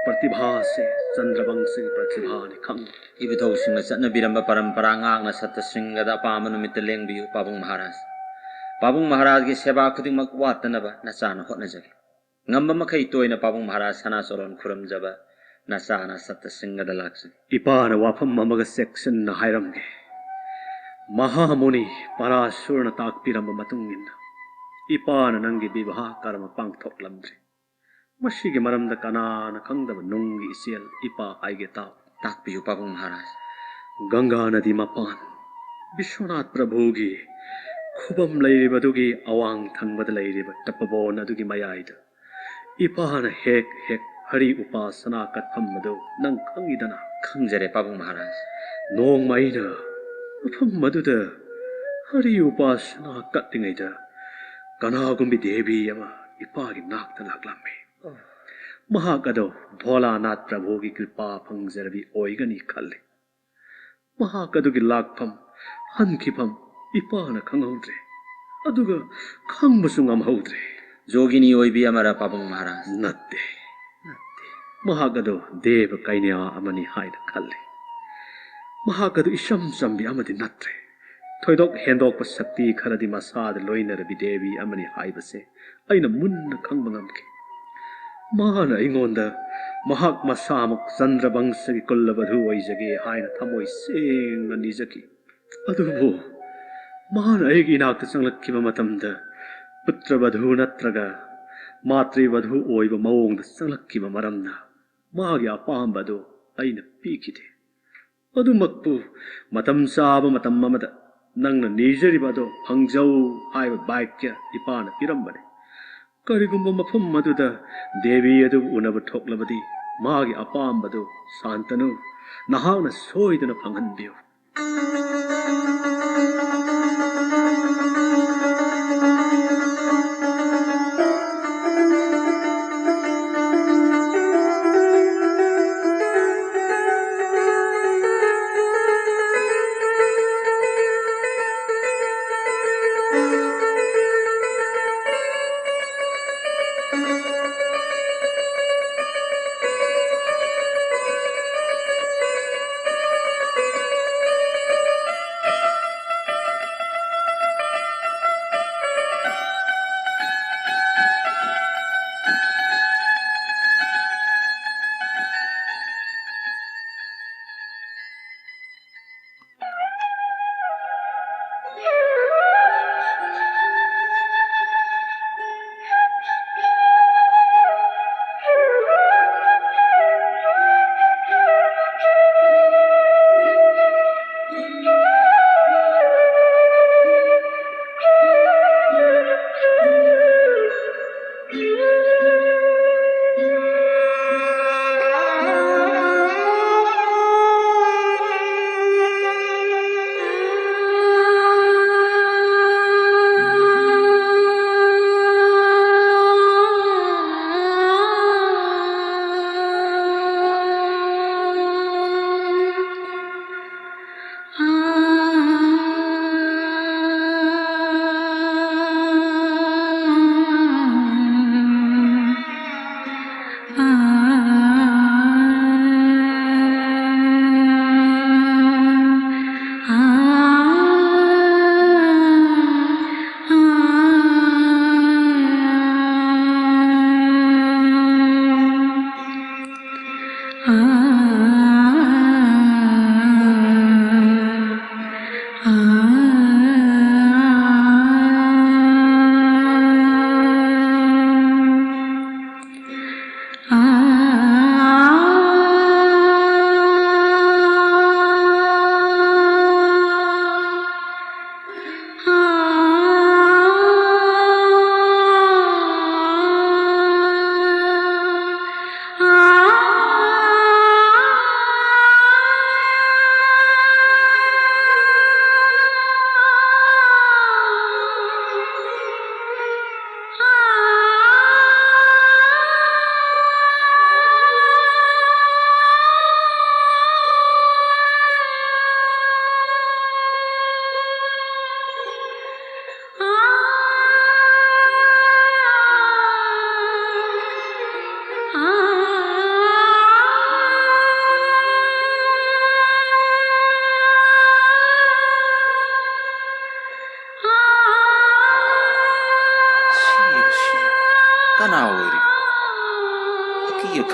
S5: प्रतिभा से चंद्रवंश की प्रतिभा ने खंग
S4: इबिथौ सिंगना चटनबिरंबा परंपरा ngang सत्त सिंगदा पाम नुमित लेंबियु पाबुंग महाराज की सेवा खुदिंगमक वातनबा नचाना होटनजगे ngamba makai toina पाबुंग महाराज सनाचोरन खुरमजबा नचाना सत्त सिंगदा लाक्सगे
S5: इपान वाफम ममग सेक्शन न हायरमगे महामुनि पराशुरन ताकपिरंबा मतुंगिन इपान नंगी विवाह कर्म पांगथोकलमद्रे मसीगी मरमद कनान खंगदब नुंगी इसियल इपा आइगे ताव
S4: ताकपियु पाबुंग महाराज
S5: गंगा नदी मपान विश्वनाथ प्रभुगी खुबम लैरिबदुगी अवांग थंगबद लैरिब टपबोन अदुगी मयाइद इपान हेक हेक हरि उपासना कथमदु नंग खंगिदना
S4: खंगजरे पाबुंग महाराज
S5: नोंग माइना उफम मदुद हरि उपासना कत्तिंगैदा कनागुंबी देवी यमा इपागी नाकता लागलामे महाकदो भोलानाथ प्रभु की कृपा फंगजरबी ओइगनी खल्ले महाकदो की लाखफम हनखिफम इपान खंगौद्रे अदुगा खंगबसु ngamhौद्रे
S4: जोगिनी ओइबी अमरा पाबुंग महाराज
S5: नत्ते महाकदो देव कैन्या अमनि हाइना खल्ले महाकदो इशम संबी अमदि नत्रे थोइदोक हेंदोक शक्ति खरदि मसाद लोइनरबी देवी अमनि हाइबसे अइना मुन्न खंगबंगमके मान अइंगोंदा महाक मसामुक चंद्रवंशगी कुल्लबधु ओइजगे हाइना थमोइ सेंगना निजकी अदुबो मान अइगी नाक्ता चंगलक्किबा मतमदा पुत्रवधु नत्रगा मातृवधु ओइबा मओंगदा चंगलक्किबा मरमना मागी अपांबदो अइना पीखिदे अदुमक्पु मतम साबा मतम ममदा नंगना निजरिबदो फंगजौ हाइबा वाक्य इपाना पिरंबने करिगुंबा मफम मदुदा देवी अदु उनब ठोकलबदी मागी अपांबदो शांतनु नहावना सोइदना फंगनबियो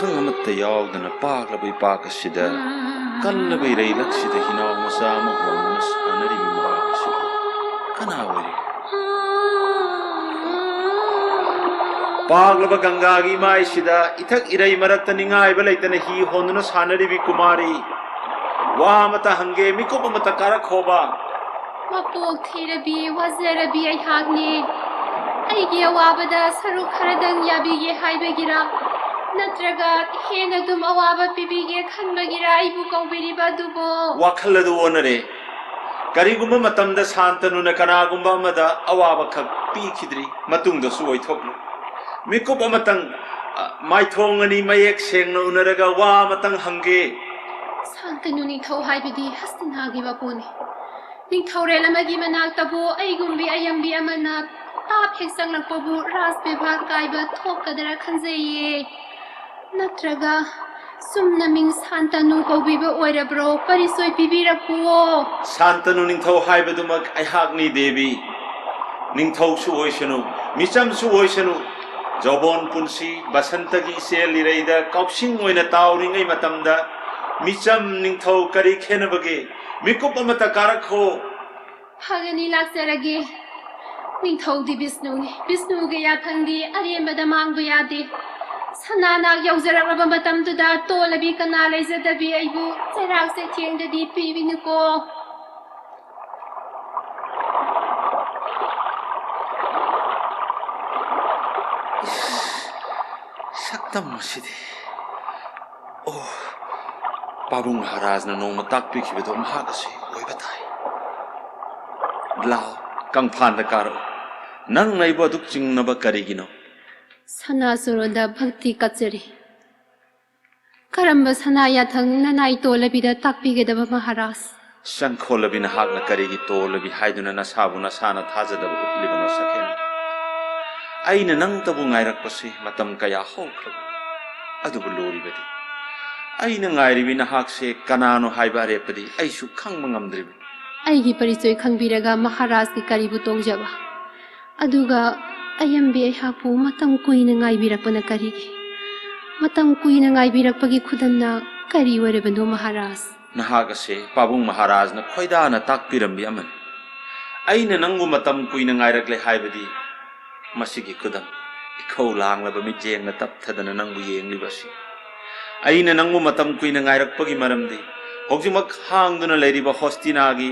S6: ꯑꯈꯪ ꯑꯃꯠꯇ ꯌꯥꯎꯗꯅ ꯄꯥꯛꯂꯕ ꯏꯄꯥꯛ ꯑꯁꯤꯗ ꯀꯜꯂꯕ ꯏꯔꯩꯂꯛꯁꯤꯗ ꯍꯤꯅꯥꯎ ꯃꯆꯥ ꯑꯃ ꯍꯣꯡꯗꯨꯅ ꯁꯥꯟꯅꯔꯤꯕ ꯃꯍꯥꯛ ꯑꯁꯤꯕꯨ ꯀꯅꯥ ꯑꯣꯏꯔꯤ? ꯄꯥꯛꯂꯕ ꯒꯪꯒꯥꯒꯤ ꯏꯃꯥꯏꯁꯤꯗ ꯏꯊꯛ ꯏꯔꯩ ꯃꯔꯛꯇ ꯅꯤꯡꯉꯥꯏꯕ ꯂꯩꯇꯅ ꯍꯤ ꯍꯣꯟꯗꯨꯅ ꯁꯥꯟꯅꯔꯤꯕꯤ ꯀꯨꯃꯥꯔꯤ, ꯋꯥ ꯑꯃꯇ ꯍꯪꯒꯦ, ꯃꯤꯀꯨꯞ ꯑꯃꯇ ꯀꯥꯔꯛꯈꯣꯕ.
S1: ꯃꯄꯣꯛ ꯊꯤꯔꯕꯤ ꯋꯥꯖꯔꯕꯤ ꯑꯩꯍꯥꯛꯅꯦ. ꯑꯩꯒꯤ ꯑꯋꯥꯕꯗ ꯁꯔꯨꯛ ꯈꯔꯗꯪ ꯌꯥꯕꯤꯒꯦ ꯍꯥꯏꯕꯒꯤꯔ ꯅꯠꯇ꯭ꯔꯒ ꯍꯦꯟꯅ ꯑꯗꯨꯝ ꯑꯋꯥꯕ ꯄꯤꯕꯤꯒꯦ ꯈꯟꯕꯒꯤꯔ ꯑꯩꯕꯨ ꯀꯧꯕꯤꯔꯤꯕ ꯑꯗꯨꯕꯨ?
S6: ꯋꯥꯈꯜ ꯑꯗꯨ ꯑꯣꯟꯅꯔꯦ. ꯀꯔꯤꯒꯨꯝꯕ ꯃꯇꯝꯗ ꯁꯥꯟꯇꯅꯨꯅ ꯀꯅꯥꯒꯨꯝꯕ ꯑꯃꯗ ꯑꯋꯥꯕꯈꯛ ꯄꯤꯈꯤꯗ꯭ꯔꯤ, ꯃꯇꯨꯡꯗꯁꯨ ꯑꯣꯏꯊꯣꯛꯂꯣꯏ. ꯃꯤꯀꯨꯞ ꯑꯃꯇꯪ ꯃꯥꯏꯊꯣꯡ ꯑꯅꯤ ꯃꯌꯦꯛ ꯁꯦꯡꯅ ꯎꯅꯔꯒ ꯋꯥ ꯑꯃꯇꯪ ꯍꯪꯒꯦ.
S1: ꯁꯥꯟꯇꯅꯨ ꯅꯤꯡꯊꯧ ꯍꯥꯏꯕꯗꯤ ꯍꯁꯇꯤꯅꯥꯒꯤ ꯃꯄꯨꯅꯤ. ꯅꯤꯡꯊꯧꯔꯦꯜ ꯑꯃꯒꯤ ꯃꯅꯥꯛꯇꯕꯨ ꯑꯩꯒꯨꯝꯕꯤ ꯑꯌꯝꯕꯤ ꯑꯃꯅ ꯇꯥꯞ ꯍꯦꯛ ꯆꯪꯂꯛꯄꯕꯨ ꯔꯥꯖ ꯕꯦꯚꯥꯔ ꯀꯥꯏꯕ ꯊꯣꯛꯀꯗꯔ ꯈꯟꯖꯩꯌꯦ. ꯅꯠꯇ꯭ꯔꯒ ꯆꯨꯝꯅ ꯃꯤꯡ ꯁꯥꯟꯇꯅꯨ ꯀꯧꯕꯤꯕ ꯑꯣꯏꯔꯕ꯭ꯔꯣ? ꯄꯔꯤꯆꯣꯏ ꯄꯤꯕꯤꯔꯛꯎꯋꯣ.
S6: ꯁꯥꯟꯇꯅꯨ ꯅꯤꯡꯊꯧ ꯍꯥꯏꯕꯗꯨꯃꯛ ꯑꯩꯍꯥꯛꯅꯤ ꯗꯦꯕꯤ. ꯅꯤꯡꯊꯧꯁꯨ ꯑꯣꯏꯁꯅꯨ, ꯃꯤꯆꯝꯁꯨ ꯑꯣꯏꯁꯅꯨ, ꯖꯧꯕꯣꯟ ꯄꯨꯟꯁꯤ ꯕꯁꯟꯇꯒꯤ ꯏꯆꯦꯜ ꯏꯔꯩꯗ ꯀꯥꯎꯁꯤꯡ ꯑꯣꯏꯅ ꯇꯥꯎꯔꯤꯉꯩ ꯃꯇꯝꯗ ꯃꯤꯆꯝ ꯅꯤꯡꯊꯧ ꯀꯔꯤ ꯈꯦꯟꯅꯕꯒꯦ? ꯃꯤꯀꯨꯞ ꯑꯃꯇ ꯀꯥꯔꯛꯈꯣ.
S1: ꯐꯒꯅꯤ, ꯂꯥꯛꯆꯔꯒꯦ. ꯅꯤꯡꯊꯧꯗꯤ ꯕꯤꯁꯅꯨꯅꯤ. ꯕꯤꯁꯅꯨꯒꯤ ꯌꯥꯊꯪꯗꯤ ꯑꯔꯦꯝꯕꯗ ꯃꯥꯡꯕ ꯌꯥꯗꯦ. ꯁꯅꯥꯅꯥꯛ ꯌꯧꯖꯔꯛꯂꯕ ꯃꯇꯝꯗꯨꯗ ꯇꯣꯜꯂꯕꯤ ꯀꯅꯥ ꯂꯩꯖꯗꯕꯤ ꯑꯩꯕꯨ ꯆꯩꯔꯥꯛ ꯆꯩꯊꯦꯡꯗꯗꯤ ꯄꯤꯕꯤꯅꯨꯀꯣ.
S6: ꯁꯛꯇꯝ ꯑꯁꯤꯗꯤ, ꯑꯣ, ꯄꯥꯕꯨꯡ ꯃꯍꯥꯔꯥꯖꯅ ꯅꯣꯡꯃ ꯇꯥꯛꯄꯤꯈꯤꯕꯗꯣ ꯃꯍꯥꯛ ꯑꯁꯤ ꯑꯣꯏꯕ ꯇꯥꯏ. ꯂꯥꯎ, ꯀꯪꯐꯥꯟꯗ ꯀꯥꯔꯛꯎ. ꯅꯪ ꯑꯩꯕꯨ ꯑꯗꯨꯛ ꯆꯤꯡꯅꯕ ꯀꯔꯤꯒꯤꯅꯣ?
S1: ꯁꯅꯥꯆꯣꯔꯣꯟꯗ ꯚꯛꯇꯤ ꯀꯠꯆꯔꯤ. ꯀꯔꯝꯕ ꯁꯅꯥ ꯌꯥꯊꯪ ꯅꯅꯥꯏ ꯇꯣꯜꯂꯕꯤꯗ ꯇꯥꯛꯄꯤꯒꯗꯕ ꯃꯍꯥꯔꯥꯖ?
S6: ꯆꯪꯈꯣꯜꯂꯕꯤ ꯅꯍꯥꯛꯅ ꯀꯔꯤꯒꯤ ꯇꯣꯜꯂꯕꯤ ꯍꯥꯏꯗꯨꯅ ꯅꯁꯥꯕꯨ ꯅꯁꯥꯅ ꯊꯥꯖꯗꯕ ꯎꯠꯂꯤꯕꯅꯣ ꯁꯈꯦꯟ? ꯑꯩꯅ ꯅꯪꯇꯕꯨ ꯉꯥꯏꯔꯛꯄꯁꯤ ꯃꯇꯝ ꯀꯌꯥ ꯍꯧꯈ꯭ꯔꯕ. ꯑꯗꯨꯕꯨ ꯂꯣꯔꯤꯕꯗꯤ ꯑꯩꯅ ꯉꯥꯏꯔꯤꯕꯤ ꯅꯍꯥꯛꯁꯦ ꯀꯅꯥꯅꯣ ꯍꯥꯏꯕ ꯑꯔꯦꯞꯄꯗꯤ ꯑꯩꯁꯨ ꯈꯪꯕ ꯉꯝꯗ꯭ꯔꯤꯕꯅꯤ.
S1: ꯑꯩꯒꯤ ꯄꯔꯤꯆꯣꯏ ꯈꯪꯕꯤꯔꯒ ꯃꯍꯥꯔꯥꯖꯀꯤ ꯀꯔꯤꯕꯨ ꯇꯣꯡꯖꯕ? ꯑꯗꯨꯒ ꯑꯌꯝꯕꯤ ꯑꯩꯍꯥꯛꯄꯨ ꯃꯇꯝ ꯀꯨꯏꯅ ꯉꯥꯏꯕꯤꯔꯛꯄꯅ ꯀꯔꯤꯒꯤ? ꯃꯇꯝ ꯀꯨꯏꯅ ꯉꯥꯏꯕꯤꯔꯛꯄꯒꯤ ꯈꯨꯗꯝꯅ ꯀꯔꯤ ꯑꯣꯏꯔꯕꯅꯣ ꯃꯍꯥꯔꯥꯖ?
S6: ꯅꯍꯥꯛ ꯑꯁꯦ ꯄꯥꯕꯨꯡ ꯃꯍꯥꯔꯥꯖꯅ ꯈꯣꯏꯗꯥꯅ ꯇꯥꯛꯄꯤꯔꯝꯕꯤ ꯑꯃꯅꯤ. ꯑꯩꯅ ꯅꯪꯕꯨ ꯃꯇꯝ ꯀꯨꯏꯅ ꯉꯥꯏꯔꯛꯂꯦ ꯍꯥꯏꯕꯗꯤ ꯃꯁꯤꯒꯤ ꯈꯨꯗꯝ ꯏꯈꯧ ꯂꯥꯡꯂꯕ ꯃꯤꯠꯌꯦꯡꯅ ꯇꯞꯊꯗꯅ ꯅꯪꯕꯨ ꯌꯦꯡꯂꯤꯕ ꯑꯁꯤ. ꯑꯩꯅ ꯅꯪꯕꯨ ꯃꯇꯝ ꯀꯨꯏꯅ ꯉꯥꯏꯔꯛꯄꯒꯤ ꯃꯔꯝꯗꯤ ꯍꯧꯖꯤꯛꯃꯛ ꯍꯥꯡꯗꯨꯅ ꯂꯩꯔꯤꯕ ꯍꯣꯁꯇꯤꯅꯥꯒꯤ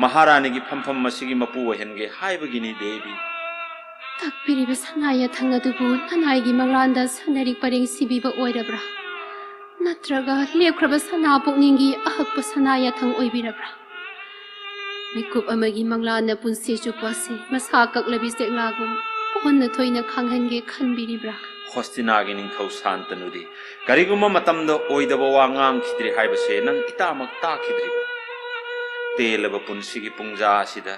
S6: ꯃꯍꯥꯔꯥꯅꯤꯒꯤ ꯐꯝꯐꯝ ꯑꯁꯤꯒꯤ ꯃꯄꯨ ꯑꯣꯏꯍꯟꯒꯦ ꯍꯥꯏꯕꯒꯤꯅꯤ ꯗꯦꯕꯤ.
S1: ꯇꯥꯛꯄꯤꯔꯤꯕ ꯁꯅꯥ ꯌꯥꯊꯪ ꯑꯗꯨꯕꯨ ꯅꯅꯥꯏꯒꯤ ꯃꯪꯂꯥꯟꯗ ꯁꯅꯔꯤꯛ ꯄꯔꯦꯡ ꯁꯤꯕꯤꯕ ꯑꯣꯏꯔꯕ꯭ꯔꯥ? ꯅꯠꯇ꯭ꯔꯒ ꯂꯦꯞꯈ꯭ꯔꯕ ꯁꯅꯥ ꯄꯨꯛꯅꯤꯡꯒꯤ ꯑꯍꯛꯄ ꯁꯅꯥ ꯌꯥꯊꯪ ꯑꯣꯏꯕꯤꯔꯕ꯭ꯔꯥ? ꯃꯤꯀꯨꯞ ꯑꯃꯒꯤ ꯃꯪꯂꯥꯟꯅ ꯄꯨꯟꯁꯤ ꯆꯨꯞꯄ ꯑꯁꯤ ꯃꯁꯥ ꯀꯛꯂꯕꯤ ꯆꯦꯛꯂꯥꯒꯨꯝ ꯄꯣꯟꯅ ꯊꯣꯏꯅ ꯈꯥꯡꯍꯟꯒꯦ ꯈꯟꯕꯤꯔꯤꯕ꯭ꯔꯥ?
S6: ꯍꯣꯁꯇꯤꯅꯥꯒꯤ ꯅꯤꯡꯊꯧ ꯁꯥꯟꯇꯅꯨꯗꯤ ꯀꯔꯤꯒꯨꯝꯕ ꯃꯇꯝꯗ ꯑꯣꯏꯗꯕ ꯋꯥ ꯉꯥꯡꯈꯤꯗ꯭ꯔꯤ ꯍꯥꯏꯕꯁꯦ ꯅꯪ ꯏꯇꯥꯃꯛ ꯇꯥꯈꯤꯗ꯭ꯔꯤꯕ꯭ꯔꯥ? ꯇꯦꯜꯂꯕ ꯄꯨꯟꯁꯤꯒꯤ ꯄꯨꯡꯖꯥ ꯑꯁꯤꯗ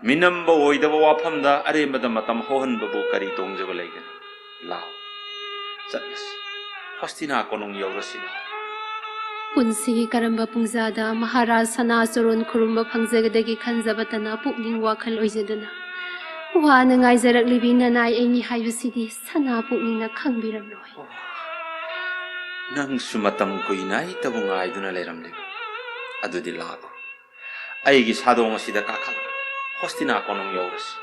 S6: ꯃꯤꯅꯝꯕ ꯑꯣꯏꯗꯕ ꯋꯥꯐꯝꯗ ꯑꯔꯦꯝꯕꯗ ꯃꯇꯝ ꯍꯧꯍꯟꯕꯕꯨ ꯀꯔꯤ ꯇꯣꯡꯖꯕ ꯂꯩꯒꯅꯤ? ꯂꯥꯎ, ꯆꯠꯂꯁꯤ. ꯍꯣꯁꯇꯤꯅꯥ ꯀꯣꯅꯨꯡ ꯌꯧꯔꯁꯤ.
S1: ꯄꯨꯟꯁꯤꯒꯤ ꯀꯔꯝꯕ ꯄꯨꯡꯖꯥꯗ ꯃꯍꯥꯔꯥꯖ ꯁꯅꯥꯆꯣꯔꯣꯟ ꯈꯨꯔꯨꯝꯕ ꯐꯪꯖꯒꯗꯒꯦ ꯈꯟꯖꯕꯇꯅ ꯄꯨꯛꯅꯤꯡ ꯋꯥꯈꯜ ꯑꯣꯏꯖꯗꯨꯅ ꯋꯥꯅ ꯉꯥꯏꯖꯔꯛꯂꯤꯕꯤ ꯅꯅꯥꯏ ꯑꯩꯅꯤ ꯍꯥꯏꯕꯁꯤꯗꯤ ꯁꯅꯥ ꯄꯨꯛꯅꯤꯡꯅ ꯈꯪꯕꯤꯔꯝꯂꯣꯏ.
S6: ꯅꯪꯁꯨ ꯃꯇꯝ ꯀꯨꯏꯅ ꯑꯩꯇꯕꯨ ꯉꯥꯏꯗꯨꯅ ꯂꯩꯔꯝꯂꯤꯕ. ꯑꯗꯨꯗꯤ ꯂꯥꯛꯑꯣ, ꯑꯩꯒꯤ ꯁꯥꯗꯣꯡ ꯑꯁꯤꯗ ꯀꯥꯈꯠꯂꯣ. ꯍꯣꯁꯇꯤꯅꯥ ꯀꯣꯅꯨꯡ ꯌꯧꯔꯁꯤ.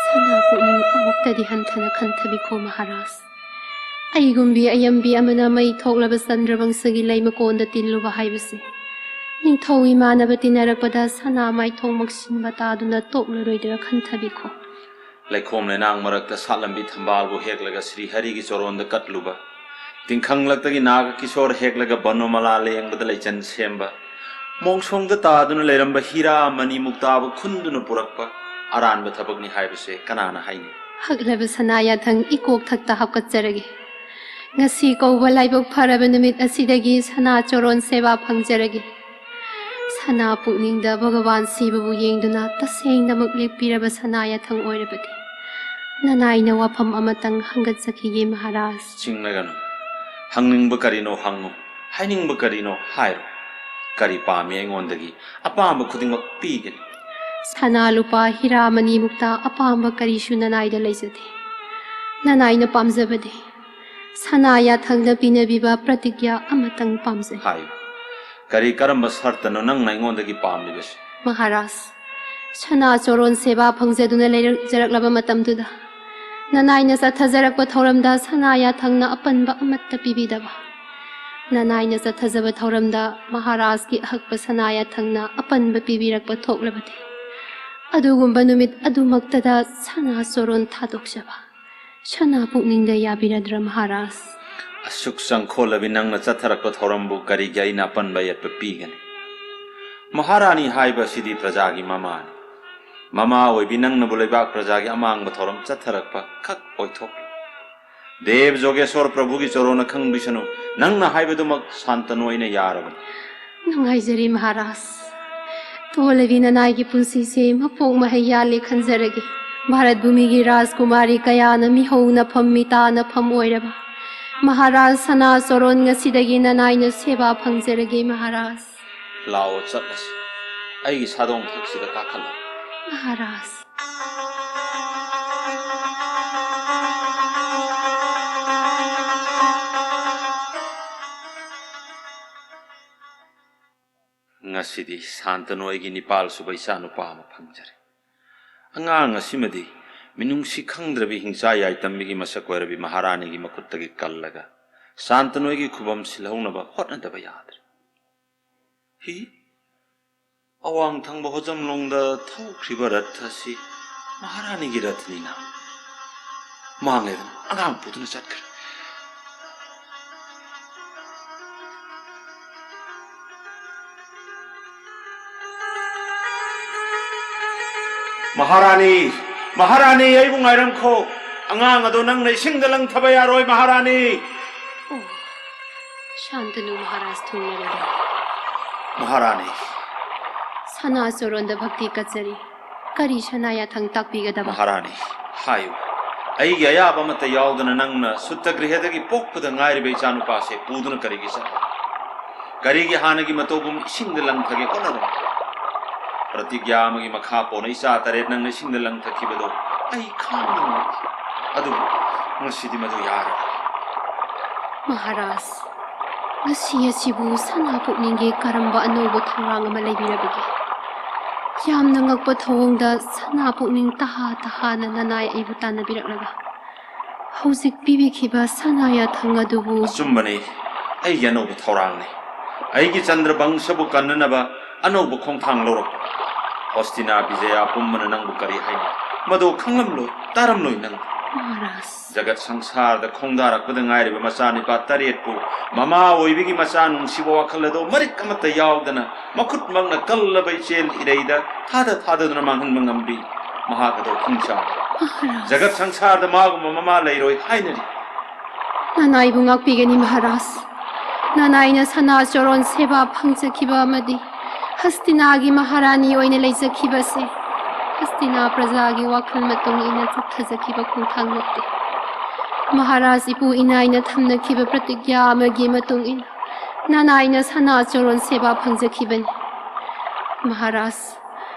S1: ꯁꯅꯥ ꯄꯨꯛꯅꯤꯡ ꯑꯃꯨꯛꯇꯗꯤ ꯍꯟꯊꯅ ꯈꯟꯊꯕꯤꯈꯣ ꯃꯍꯥꯔꯥꯖ. ꯑꯩꯒꯨꯝꯕꯤ ꯑꯌꯝꯕꯤ ꯑꯃꯅ ꯃꯩ ꯊꯣꯛꯂꯕ ꯆꯟꯗ꯭ꯔꯕꯪꯁꯒꯤ ꯂꯩ ꯃꯀꯣꯟꯗ ꯇꯤꯜꯂꯨꯕ ꯍꯥꯏꯕꯁꯦ ꯅꯤꯡꯊꯧ ꯏꯃꯥꯟꯅꯕ ꯇꯤꯟꯅꯔꯛꯄꯗ ꯁꯅꯥ ꯃꯥꯏꯊꯣꯡ ꯃꯛꯁꯤꯟꯕ ꯇꯥꯗꯨꯅ ꯇꯣꯛꯂꯔꯣꯏꯗ꯭ꯔꯥ ꯈꯟꯊꯕꯤꯈꯣ.
S6: ꯂꯩꯈꯣꯝ ꯂꯩꯅꯥꯡ ꯃꯔꯛꯇ ꯁꯥꯠꯂꯝꯕꯤ ꯊꯝꯕꯥꯜꯕꯨ ꯍꯦꯛꯂꯒ ꯁ꯭ꯔꯤ ꯍꯔꯤꯒꯤ ꯆꯣꯔꯣꯟꯗ ꯀꯠꯂꯨꯕ, ꯇꯤꯡꯈꯪꯂꯛꯇꯒꯤ ꯅꯥꯒ ꯀꯤꯁꯣꯔ ꯍꯦꯛꯂꯒ ꯕꯅꯣꯃꯂꯥ ꯂꯦꯡꯕꯗ ꯂꯩꯆꯟ ꯁꯦꯝꯕ, ꯃꯣꯡꯁꯣꯡꯗ ꯇꯥꯗꯨꯅ ꯂꯩꯔꯝꯕ ꯍꯤꯔꯥ ꯃꯅꯤ ꯃꯨꯛꯇꯥꯕꯨ ꯈꯨꯟꯗꯨꯅ ꯄꯨꯔꯛꯄ ꯑꯔꯥꯟꯕ ꯊꯕꯛꯅꯤ ꯍꯥꯏꯕꯁꯦ ꯀꯅꯥꯅ ꯍꯥꯏꯅꯤ?
S1: ꯍꯛꯂꯕ ꯁꯅꯥ ꯌꯥꯊꯪ ꯏꯀꯣꯛ ꯊꯛꯇ ꯍꯥꯞꯀꯠꯆꯔꯒꯦ. ꯉꯁꯤ ꯀꯧꯕ ꯂꯥꯏꯕꯛ ꯐꯔꯕ ꯅꯨꯃꯤꯠ ꯑꯁꯤꯗꯒꯤ ꯁꯅꯥ ꯆꯣꯔꯣꯟ ꯁꯦꯕꯥ ꯐꯪꯖꯔꯒꯦ. ꯁꯅꯥ ꯄꯨꯛꯅꯤꯡꯗ ꯚꯒꯋꯥꯟ ꯁꯤꯕꯕꯨ ꯌꯦꯡꯗꯨꯅ ꯇꯁꯦꯡꯅꯃꯛ ꯂꯦꯞꯄꯤꯔꯕ ꯁꯅꯥ ꯌꯥꯊꯪ ꯑꯣꯏꯔꯕꯗꯤ ꯅꯅꯥꯏꯅ ꯋꯥꯐꯝ ꯑꯃꯇꯪ ꯍꯪꯒꯠꯆꯈꯤꯒꯦ ꯃꯍꯥꯔꯥꯖ.
S6: ꯆꯤꯡꯅꯒꯅꯨ. ꯍꯪꯅꯤꯡꯕ ꯀꯔꯤꯅꯣ ꯍꯪꯉꯨ, ꯍꯥꯏꯅꯤꯡꯕ ꯀꯔꯤꯅꯣ ꯍꯥꯏꯔꯣ. ꯀꯔꯤ ꯄꯥꯝꯃꯤ ꯑꯩꯉꯣꯟꯗꯒꯤ ꯑꯄꯥꯝꯕ ꯈꯨꯗꯤꯡꯃꯛ ꯄꯤꯒꯅꯤ.
S1: ꯁꯅꯥ ꯂꯨꯄꯥ ꯍꯤꯔꯥ ꯃꯅꯤ ꯃꯨꯛꯇ ꯑꯄꯥꯝꯕ ꯀꯔꯤꯁꯨ ꯅꯅꯥꯏꯗ ꯂꯩꯖꯗꯦ. ꯅꯅꯥꯏꯅ ꯄꯥꯝꯖꯕꯗꯤ ꯁꯅꯥ ꯌꯥꯊꯪꯅ ꯄꯤꯅꯕꯤꯕ ꯄ꯭ꯔꯇꯤꯒ꯭ꯌꯥ ꯑꯃꯇꯪ ꯄꯥꯝꯖꯩ꯫
S6: ꯍꯥꯏꯌꯨ ꯀꯔꯤ ꯀꯔꯝꯕ ꯁꯔꯇꯅꯣ ꯅꯪꯅ ꯑꯩꯉꯣꯟꯗꯒꯤ ꯄꯥꯝꯂꯤꯕꯁꯤ?
S1: ꯃꯍꯥꯔꯥꯖ, ꯁꯅꯥ ꯆꯣꯔꯣꯟ ꯁꯦꯕꯥ ꯐꯪꯖꯗꯨꯅ ꯂꯩꯔꯛꯖꯔꯛꯂꯕ ꯃꯇꯝꯗꯨꯗ ꯅꯅꯥꯏꯅ ꯆꯠꯊꯖꯔꯛꯄ ꯊꯧꯔꯝꯗ ꯁꯅꯥ ꯌꯥꯊꯪꯅ ꯑꯄꯟꯕ ꯑꯃꯠꯇ ꯄꯤꯕꯤꯗꯕ, ꯅꯅꯥꯏꯅ ꯆꯠꯊꯖꯕ ꯊꯧꯔꯝꯗ ꯃꯍꯥꯔꯥꯖꯀꯤ ꯑꯍꯛꯄ ꯁꯅꯥ ꯌꯥꯊꯪꯅ ꯑꯄꯟꯕ ꯄꯤꯕꯤꯔꯛꯄ ꯊꯣꯛꯂꯕꯗꯤ ꯑꯗꯨꯒꯨꯝꯕ ꯅꯨꯃꯤꯠ ꯑꯗꯨꯃꯛꯇꯗ ꯁꯅꯥ ꯆꯣꯔꯣꯟ ꯊꯥꯗꯣꯛꯆꯕ ꯁꯅꯥ ꯄꯨꯛꯅꯤꯡꯗ ꯌꯥꯕꯤꯔꯗ꯭ꯔ ꯃꯍꯥꯔꯥꯖ?
S6: ꯑꯁꯨꯛ ꯆꯪꯈꯣꯜꯂꯕꯤ ꯅꯪꯅ ꯆꯠꯊꯔꯛꯄ ꯊꯧꯔꯝꯕꯨ ꯀꯔꯤꯒꯤ ꯑꯩꯅ ꯑꯄꯟꯕ ꯌꯦꯠꯄ ꯄꯤꯒꯅꯤ? ꯃꯍꯥꯔꯥꯅꯤ ꯍꯥꯏꯕꯁꯤꯗꯤ ꯄ꯭ꯔꯖꯥꯒꯤ ꯃꯃꯥꯅꯤ. ꯃꯃꯥ ꯑꯣꯏꯕꯤ ꯅꯪꯅꯕꯨ ꯂꯩꯕꯥꯛ ꯄ꯭ꯔꯖꯥꯒꯤ ꯑꯃꯥꯡꯕ ꯊꯧꯔꯝ ꯆꯠꯊꯔꯛꯄ ꯈꯛ ꯑꯣꯏꯊꯣꯛꯂꯤ. ꯗꯦꯕ ꯖꯣꯒꯦꯁꯣꯔ ꯄ꯭ꯔꯚꯨꯒꯤ ꯆꯣꯔꯣꯅ ꯈꯪꯕꯤꯁꯅꯨ, ꯅꯪꯅ ꯍꯥꯏꯕꯗꯨꯃꯛ ꯁꯥꯟꯇꯅꯨ ꯑꯣꯏꯅ ꯌꯥꯔꯕꯅꯤ.
S1: ꯅꯨꯡꯉꯥꯏꯖꯔꯤ ꯃꯍꯥꯔꯥꯖ. ꯇꯣꯜꯂꯕꯤ ꯅꯅꯥꯏꯒꯤ ꯄꯨꯟꯁꯤꯁꯦ ꯃꯄꯣꯛ ꯃꯍꯩ ꯌꯥꯜꯂꯦ ꯈꯟꯖꯔꯒꯦ. ꯚꯥꯔꯠ ꯚꯨꯃꯤꯒꯤ ꯔꯥꯖꯀꯨꯃꯥꯔꯤ ꯀꯌꯥꯅ ꯃꯤꯍꯧꯅꯐꯝ ꯃꯤꯇꯥꯅꯐꯝ ꯑꯣꯏꯔꯕ ꯃꯍꯥꯔꯥꯖ ꯁꯅꯥ ꯆꯣꯔꯣꯟ ꯉꯁꯤꯗꯒꯤ ꯅꯅꯥꯏꯅ ꯁꯦꯕꯥ ꯐꯪꯖꯔꯒꯦ ꯃꯍꯥꯔꯥꯖ.
S6: ꯂꯥꯛꯑꯣ ꯆꯠꯂꯁꯤ. ꯑꯩꯒꯤ ꯁꯥꯗꯣꯡ ꯊꯛꯁꯤꯗ ꯀꯥꯈꯠꯂꯣ.
S1: ꯃꯍꯥꯔꯥꯖ.
S6: ꯉꯁꯤꯗꯤ ꯁꯥꯟꯇꯅꯨ ꯑꯩꯒꯤ ꯅꯤꯄꯥꯜ ꯁꯨꯕ ꯏꯆꯥꯅꯨꯄꯥ ꯑꯃ ꯐꯪꯖꯔꯦ. ꯑꯉꯥꯡ ꯑꯁꯤꯃꯗꯤ ꯃꯤꯅꯨꯡꯁꯤ ꯈꯪꯗ꯭ꯔꯕꯤ ꯍꯤꯡꯆꯥ ꯌꯥꯏꯇꯝꯕꯤꯒꯤ ꯃꯁꯛ ꯑꯣꯏꯔꯕꯤ ꯃꯍꯥꯔꯥꯅꯤꯒꯤ ꯃꯈꯨꯠꯇꯒꯤ ꯀꯜꯂꯒ ꯁꯥꯟꯇꯅꯨꯒꯤ ꯈꯨꯕꯝ ꯁꯤꯜꯍꯧꯅꯕ ꯍꯣꯠꯅꯗꯕ ꯌꯥꯗ꯭ꯔꯦ. ꯍꯤ ꯑꯋꯥꯡ ꯊꯪꯕ ꯍꯣꯖꯝꯂꯣꯡꯗ ꯊꯧꯈ꯭ꯔꯤꯕ ꯔꯊ ꯑꯁꯤ ꯃꯍꯥꯔꯥꯅꯤꯒꯤ ꯔꯊꯅꯤꯅ. ꯃꯥꯡꯂꯦꯗꯅ ꯑꯉꯥꯡ ꯄꯨꯗꯨꯅ ꯆꯠꯈ꯭ꯔꯦ. ꯃꯍꯥꯔꯥꯅꯤ, ꯃꯍꯥꯔꯥꯅꯤ, ꯑꯩꯕꯨ ꯉꯥꯏꯔꯝꯈꯣ. ꯑꯉꯥꯡ ꯑꯗꯣ ꯅꯪꯅ ꯏꯁꯤꯡꯗ ꯂꯪꯊꯕ ꯌꯥꯔꯣꯏ ꯃꯍꯥꯔꯥꯅꯤ.
S1: ꯑꯣ, ꯁꯥꯟꯇꯅꯨ ꯃꯍꯥꯔꯥꯖ ꯊꯨꯡꯂꯔꯦ.
S6: ꯃꯍꯥꯔꯥꯅꯤ,
S1: ꯁꯅꯥ ꯆꯣꯔꯣꯟꯗ ꯚꯛꯇꯤ ꯀꯠꯆꯔꯤ. ꯀꯔꯤ ꯁꯅꯥ ꯌꯥꯊꯪ ꯇꯥꯛꯄꯤꯒꯗꯕ?
S6: ꯃꯍꯥꯔꯥꯅꯤ, ꯍꯥꯏꯌꯨ. ꯑꯩꯒꯤ ꯑꯌꯥꯕ ꯑꯃꯠꯇ ꯌꯥꯎꯗꯅ ꯅꯪꯅ ꯁꯨꯠꯇꯒ꯭ꯔꯤꯍꯗꯒꯤ ꯄꯣꯛꯄꯗ ꯉꯥꯏꯔꯤꯕ ꯏꯆꯥꯅꯨꯄꯥꯁꯦ ꯄꯨꯗꯨꯅ ꯀꯔꯤꯒꯤ ꯆꯠꯂꯤ? ꯀꯔꯤꯒꯤ ꯍꯥꯟꯅꯒꯤ ꯃꯇꯧꯒꯨꯝ ꯏꯁꯤꯡꯗ ꯂꯪꯊꯒꯦ ꯍꯣꯠꯅꯔꯣ? ꯄ꯭ꯔꯇꯤꯒ꯭ꯌꯥ ꯑꯃꯒꯤ ꯃꯈꯥ ꯄꯣꯟꯅ ꯏꯆꯥ 8 ꯅꯪꯅ ꯏꯁꯤꯡꯗ ꯂꯪꯊꯈꯤꯕꯗꯣ ꯑꯩ ꯈꯥꯡꯕ ꯉꯝꯈꯤ. ꯑꯗꯨꯕꯨ ꯉꯁꯤꯗꯤ ꯃꯗꯨ ꯌꯥꯔꯔꯣꯏ.
S1: ꯃꯍꯥꯔꯥꯖ, ꯉꯁꯤ ꯑꯁꯤꯕꯨ ꯁꯅꯥ ꯄꯨꯛꯅꯤꯡꯒꯤ ꯀꯔꯝꯕ ꯑꯅꯧꯕ ꯊꯧꯔꯥꯡ ꯑꯃ ꯂꯩꯕꯤꯔꯕꯒꯦ? ꯌꯥꯝꯅ ꯉꯛꯄ ꯊꯧꯑꯣꯡꯗ ꯁꯅꯥ ꯄꯨꯛꯅꯤꯡ ꯇꯍꯥꯅ ꯅꯅꯥꯏ ꯑꯩꯕꯨ ꯇꯥꯟꯅꯕꯤꯔꯛꯂꯒ ꯍꯧꯖꯤꯛ ꯄꯤꯕꯤꯈꯤꯕ ꯁꯅꯥ ꯌꯥꯊꯪ ꯑꯗꯨꯕꯨ...
S6: ꯑꯆꯨꯝꯕꯅꯤ, ꯑꯩꯒꯤ ꯑꯅꯧꯕ ꯊꯧꯔꯥꯡꯅꯤ. ꯑꯩꯒꯤ ꯆꯟꯗ꯭ꯔ ꯕꯪꯁꯕꯨ ꯀꯟꯅꯅꯕ ꯑꯅꯧꯕ ꯈꯣꯡꯊꯥꯡ ꯂꯧꯔꯛꯄ. ꯍꯣꯁꯇꯤꯅꯥ ꯕꯤꯖꯌꯥ ꯄꯨꯝꯕꯅ ꯅꯪꯕꯨ ꯀꯔꯤ ꯍꯥꯏꯅꯤ? ꯃꯗꯨ ꯈꯪꯂꯝꯂꯣꯏ, ꯇꯥꯔꯝꯂꯣꯏ ꯅꯪ.
S1: ꯃꯍꯥꯔꯥꯖ,
S6: ꯖꯒꯠ ꯁꯪꯁꯥꯔꯗ ꯈꯣꯡꯗꯥꯔꯛꯄꯗ ꯉꯥꯏꯔꯤꯕ ꯃꯆꯥꯅꯤꯄꯥ 8ꯄꯨ ꯃꯃꯥ ꯑꯣꯏꯕꯒꯤ ꯃꯆꯥ ꯅꯨꯡꯁꯤꯕ ꯋꯥꯈꯜ ꯑꯗꯣ ꯃꯔꯤꯛ ꯑꯃꯠꯇ ꯌꯥꯎꯗꯅ ꯃꯈꯨꯠꯃꯛꯅ ꯀꯜꯂꯕ ꯏꯆꯦꯜ ꯏꯔꯩꯗ ꯊꯥꯗꯗꯨꯅ ꯃꯥꯡꯍꯟꯕ ꯉꯝꯕꯤ. ꯃꯍꯥꯛ ꯑꯗꯣ ꯍꯤꯡꯆꯥ. ꯖꯒꯠ ꯁꯪꯁꯥꯔꯗ ꯃꯥꯒꯨꯝꯕ ꯃꯃꯥ ꯂꯩꯔꯣꯏ ꯍꯥꯏꯅꯔꯤ.
S1: ꯅꯅꯥꯏꯕꯨ ꯉꯥꯛꯄꯤꯒꯅꯤ ꯃꯍꯥꯔꯥꯖ. ꯅꯅꯥꯏꯅ ꯁꯅꯥ ꯆꯣꯔꯣꯟ ꯁꯦꯕꯥ ꯐꯪꯖꯈꯤꯕ ꯑꯃꯗꯤ ꯍꯁꯇꯤꯅꯥꯒꯤ ꯃꯍꯥꯔꯥꯅꯤ ꯑꯣꯏꯅ ꯂꯩꯖꯈꯤꯕꯁꯦ ꯍꯁꯇꯤꯅꯥ ꯄ꯭ꯔꯖꯥꯒꯤ ꯋꯥꯈꯜ ꯃꯇꯨꯡ ꯏꯟꯅ ꯆꯠꯊꯖꯈꯤꯕ ꯈꯣꯡꯊꯥꯡ ꯅꯠꯇꯦ. ꯃꯍꯥꯔꯥꯖ ꯏꯄꯨ ꯏꯅꯥꯏꯅ ꯊꯝꯅꯈꯤꯕ ꯄ꯭ꯔꯇꯤꯒ꯭ꯌꯥ ꯑꯃꯒꯤ ꯃꯇꯨꯡ ꯏꯟꯅ ꯅꯅꯥꯏꯅ ꯁꯅꯥ ꯆꯣꯔꯣꯟ ꯁꯦꯕꯥ ꯐꯪꯖꯈꯤꯕꯅꯤ. ꯃꯍꯥꯔꯥꯖ,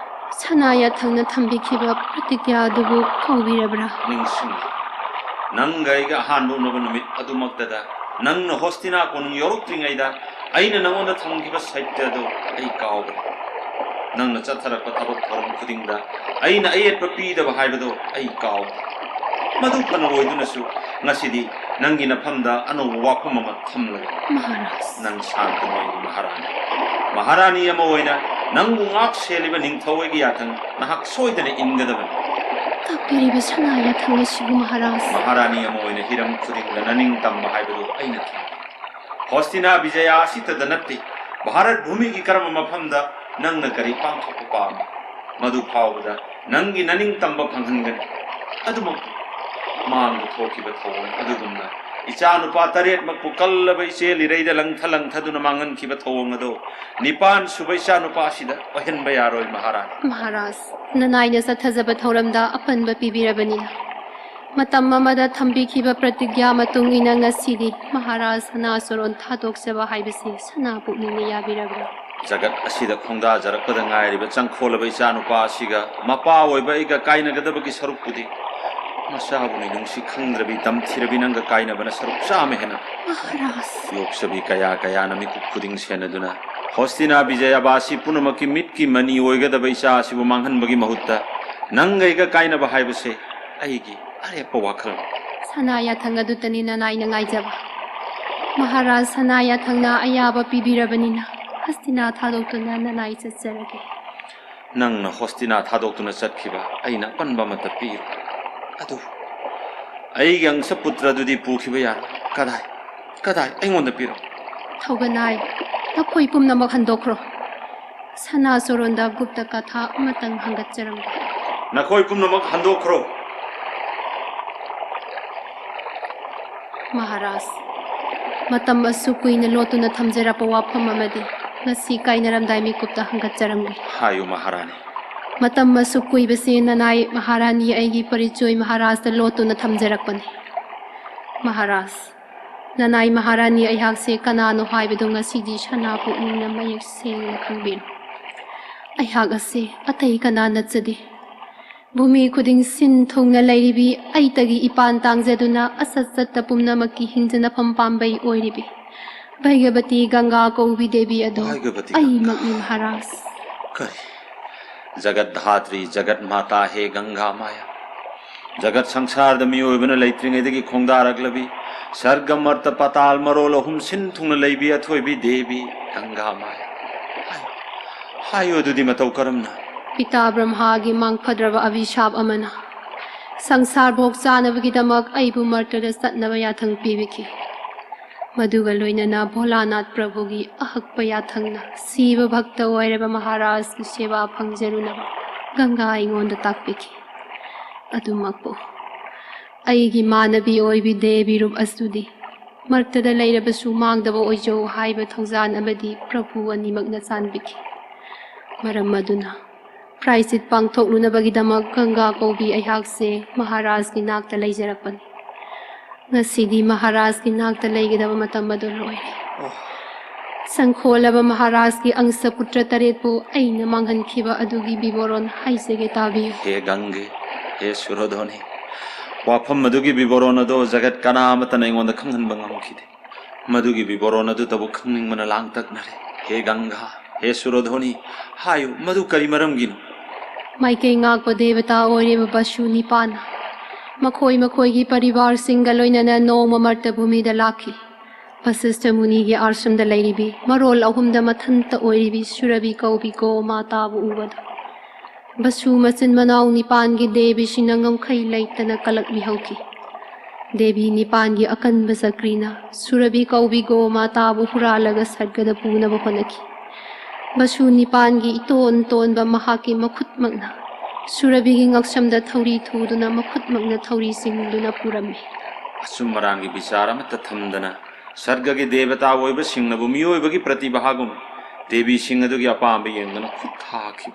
S1: ꯁꯅꯥ ꯌꯥꯊꯪꯅ ꯊꯝꯕꯤꯈꯤꯕ ꯄ꯭ꯔꯇꯤꯒ꯭ꯌꯥ ꯑꯗꯨꯕꯨ ꯀꯥꯎꯕꯤꯔꯕ꯭ꯔꯥ?
S6: ꯅꯤꯡꯁꯤꯡꯉꯤ. ꯅꯪꯒ ꯑꯩꯒ ꯑꯍꯥꯟꯕ ꯎꯅꯕ ꯅꯨꯃꯤꯠ ꯑꯗꯨꯃꯛꯇꯗ ꯅꯪꯅ ꯍꯣꯁꯇꯤꯅꯥ ꯀꯣꯅꯨꯡ ꯌꯧꯔꯛꯇ꯭ꯔꯤꯉꯩꯗ ꯑꯩꯅ ꯅꯪꯉꯣꯟꯗ ꯊꯝꯈꯤꯕ ꯁꯩꯇ꯭ꯌ ꯑꯗꯨ ꯑꯩ ꯀꯥꯎꯕꯅꯤ. ꯅꯪꯅ ꯆꯠꯊꯔꯛꯄ ꯊꯕꯛ ꯊꯧꯔꯝ ꯈꯨꯗꯤꯡꯗ ꯑꯩꯅ ꯑꯌꯦꯠꯄ ꯄꯤꯗꯕ ꯍꯥꯏꯕꯗꯣ ꯑꯩ ꯀꯥꯎꯗꯦ. ꯃꯗꯨ ꯐꯅ ꯑꯣꯏꯗꯨꯅꯁꯨ ꯉꯁꯤꯗꯤ ꯅꯪꯒꯤ ꯅꯐꯝꯗ ꯑꯅꯧꯕ ꯋꯥꯐꯝ ꯑꯃ ꯊꯝꯂꯒ ꯅꯪ ꯁꯥꯟꯇꯅꯨꯒꯤ ꯃꯍꯥꯔꯥꯅꯤ. ꯃꯍꯥꯔꯥꯅꯤ ꯑꯃ ꯑꯣꯏꯅ ꯅꯪꯕꯨ ꯉꯥꯛ ꯁꯦꯜꯂꯤꯕ ꯅꯤꯡꯊꯧꯒꯤ ꯌꯥꯊꯪ ꯅꯍꯥꯛ ꯁꯣꯏꯗꯅ ꯏꯟꯒꯗꯕꯅꯤ.
S1: ꯇꯥꯛꯄꯤꯔꯤꯕ ꯁꯅꯥ ꯌꯥꯊꯪ ꯑꯁꯤꯕꯨ ꯃꯍꯥꯔꯥꯖ...
S6: ꯃꯍꯥꯔꯥꯅꯤ ꯑꯃ ꯑꯣꯏꯅ ꯍꯤꯔꯝ ꯈꯨꯗꯤꯡꯗ ꯅꯅꯤꯡ ꯇꯝꯕ ꯍꯥꯏꯕꯗꯨ ꯑꯩꯅ ꯊꯝꯃꯤ. ꯍꯣꯁꯇꯤꯅꯥ ꯕꯤꯖꯌꯥ ꯑꯁꯤꯇꯗ ꯅꯠꯇꯦ, ꯚꯥꯔꯠ ꯚꯨꯃꯤꯒꯤ ꯀꯔꯝꯕ ꯃꯐꯝꯗ ꯅꯪꯅ ꯀꯔꯤ ꯄꯥꯡꯊꯣꯛꯄ ꯄꯥꯝꯃꯤ ꯃꯗꯨ ꯐꯥꯎꯕꯗ ꯅꯪꯒꯤ ꯅꯅꯤꯡ ꯇꯝꯕ ꯐꯪꯍꯟꯒꯅꯤ. ꯑꯗꯨꯃꯛ ꯃꯥꯡꯗ ꯊꯣꯛꯈꯤꯕ ꯊꯧꯑꯣꯡ ꯑꯗꯨꯒꯨꯝꯅ ꯏꯆꯥꯅꯨꯄꯥ 8ꯃꯛꯄꯨ ꯀꯜꯂꯕ ꯏꯆꯦꯜ ꯏꯔꯩꯗ ꯂꯪꯊꯗꯨꯅ ꯃꯥꯡꯍꯟꯈꯤꯕ ꯊꯧꯑꯣꯡ ꯑꯗꯣ 9 ꯁꯨꯕ ꯏꯆꯥꯅꯨꯄꯥ ꯑꯁꯤꯗ ꯑꯣꯏꯍꯟꯕ ꯌꯥꯔꯣꯏ ꯃꯍꯥꯔꯥꯅꯤ.
S1: ꯃꯍꯥꯔꯥꯖ, ꯅꯅꯥꯏꯅ ꯆꯠꯊꯖꯕ ꯊꯧꯔꯝꯗ ꯑꯄꯟꯕ ꯄꯤꯕꯤꯔꯕꯅꯤꯅ ꯃꯇꯝ ꯑꯃꯗ ꯊꯝꯕꯤꯈꯤꯕ ꯄ꯭ꯔꯇꯤꯒ꯭ꯌꯥ ꯃꯇꯨꯡ ꯏꯟꯅ ꯉꯁꯤꯗꯤ ꯃꯍꯥꯔꯥꯖ ꯁꯅꯥ ꯆꯣꯔꯣꯟ ꯊꯥꯗꯣꯛꯆꯕ ꯍꯥꯏꯕꯁꯤ ꯁꯅꯥ ꯄꯨꯛꯅꯤꯡꯅ ꯌꯥꯕꯤꯔꯕ꯭ꯔꯥ?
S6: ꯖꯒꯠ ꯑꯁꯤꯗ ꯈꯣꯡꯗꯥꯖꯔꯛꯄꯗ ꯉꯥꯏꯔꯤꯕ ꯆꯪꯈꯣꯜꯂꯕ ꯏꯆꯥꯅꯨꯄꯥ ꯑꯁꯤꯒ ꯃꯄꯥ ꯑꯣꯏꯕ ꯑꯩꯒ ꯀꯥꯏꯅꯒꯗꯕꯒꯤ ꯁꯔꯨꯛꯄꯨꯗꯤ Masabuni nung si Kandrabi damthirabi nang kainabana sarup sa amehena.
S1: Maharaj.
S6: Yoksabi kaya na miku puding senaduna. Hostina Vijayabasi punamaki mitki mani oigada baisa si bumanghan bagi mahutta. Nangaiga kaina bahai base. Aigi are pawakal.
S1: Sanaya thangadutani nanay na ngaijaba. Maharaj sanaya thangna ayaba pibirabanina. Hastina thadokutuna nanay chatsarage.
S6: Nang na Hostina thadokutuna chatkiba aina panba mata piru. Adu aigang sa putra dudi pukhiba yar. Kadai aingonda piru.
S1: Thauganay. Nakoy pumnamak handokro. Sana soronda gupta katha amatang hangatcharamga.
S6: Nakoi pumnamak handokro.
S1: Maharaj. Matam asu kuina lotuna thamjarapa wafam amadi. Ngasi kainaramdai mikupta hangatcharamgi.
S6: Hayo Maharani.
S1: Matam asu kuibase nanay Maharani aigi parichoy Maharaj da lotuna thamjarakpani. Maharaj. Nanay Maharani aihakse kanano haibado ngasidi sana pukning na mayek sengna khangbiro. Aihak ase atay kanana tsadi. Bumi kuding sin thongna lairibi aitagi ipan tangzaduna asat-satta pumnamaki hinjana pampambay oiribi. Bhaigavati Ganga Kaubi Devi ado
S6: Bhaigavati
S1: ay
S6: Ganga.
S1: magni Maharaj.
S6: Kari. Jagat Dhatri, Jagat Mata he Ganga Maya. Jagat Sangsar da miyoibana laitringaidagi khongdaraglabi. Sargam Marta Patal Marola hum sin thungna laibi athoibi Devi Ganga Maya. Hayo dudi matau karamna.
S1: Pita Brahmagi mangpadrava avishab amana. Sangsar bhok chanavagidamak aibu martada satnava yathang pibiki. Maduga loinana Bholanath Prabhugi ahakpa yathangna siva bhakta oiraba Maharaj ki seva phangjarunaba Ganga aingonda takpiki. Adumakpo. Aigi manabi oibi devi rup asudi. Martada lairabasu mangdaba oijo haiba thongzan amadi Prabhu animakna chanbiki. Maram maduna. Praisit pangthoklunabagidamag Ganga Kaubi aihakse Maharaj ki nakta laijarakpani. Ngasidi Maharaj ki nakta laigidaba matam adu loire. Sangkholaba Maharaj ki angsa putra taretpu aina manghankhiba adugi biboron haisege tabiyo.
S6: He Gange, he Surodhoni. Wafam madugi biboronado jagat kanamata naingonda khanghan bangamkhide. Madugi biboronado tabu khangning mana langtak nare. He Ganga, he Surodhoni. Hayo madu kari maramgino.
S1: Maikay ngakpa devata oireba basu nipana. Makoy ki parivar singa loinana noma marta bhumida lakhi. Vasistha Muni ki arsham da lairibi. Marol ahumda mathanta oiribi Surabi Kaubi go matabu ubada. Basu masin manau nipan ki devi sinangam khay laitana kalak mihauki. Devi nipan ki akan basakrina. Surabi Kaubi go matabu huralaga sargada puna bapanaki. Basu nipan ki iton ba mahaki makut magna. Surabi ki ngaksham da thauri thuduna makut magna thauri singduna purami.
S6: Asum marangi bichara mata thamdana. Sarga ki devata oiba singnabu miyoiba ki pratibhagum. Devi singadu ki apamba yengana khutha.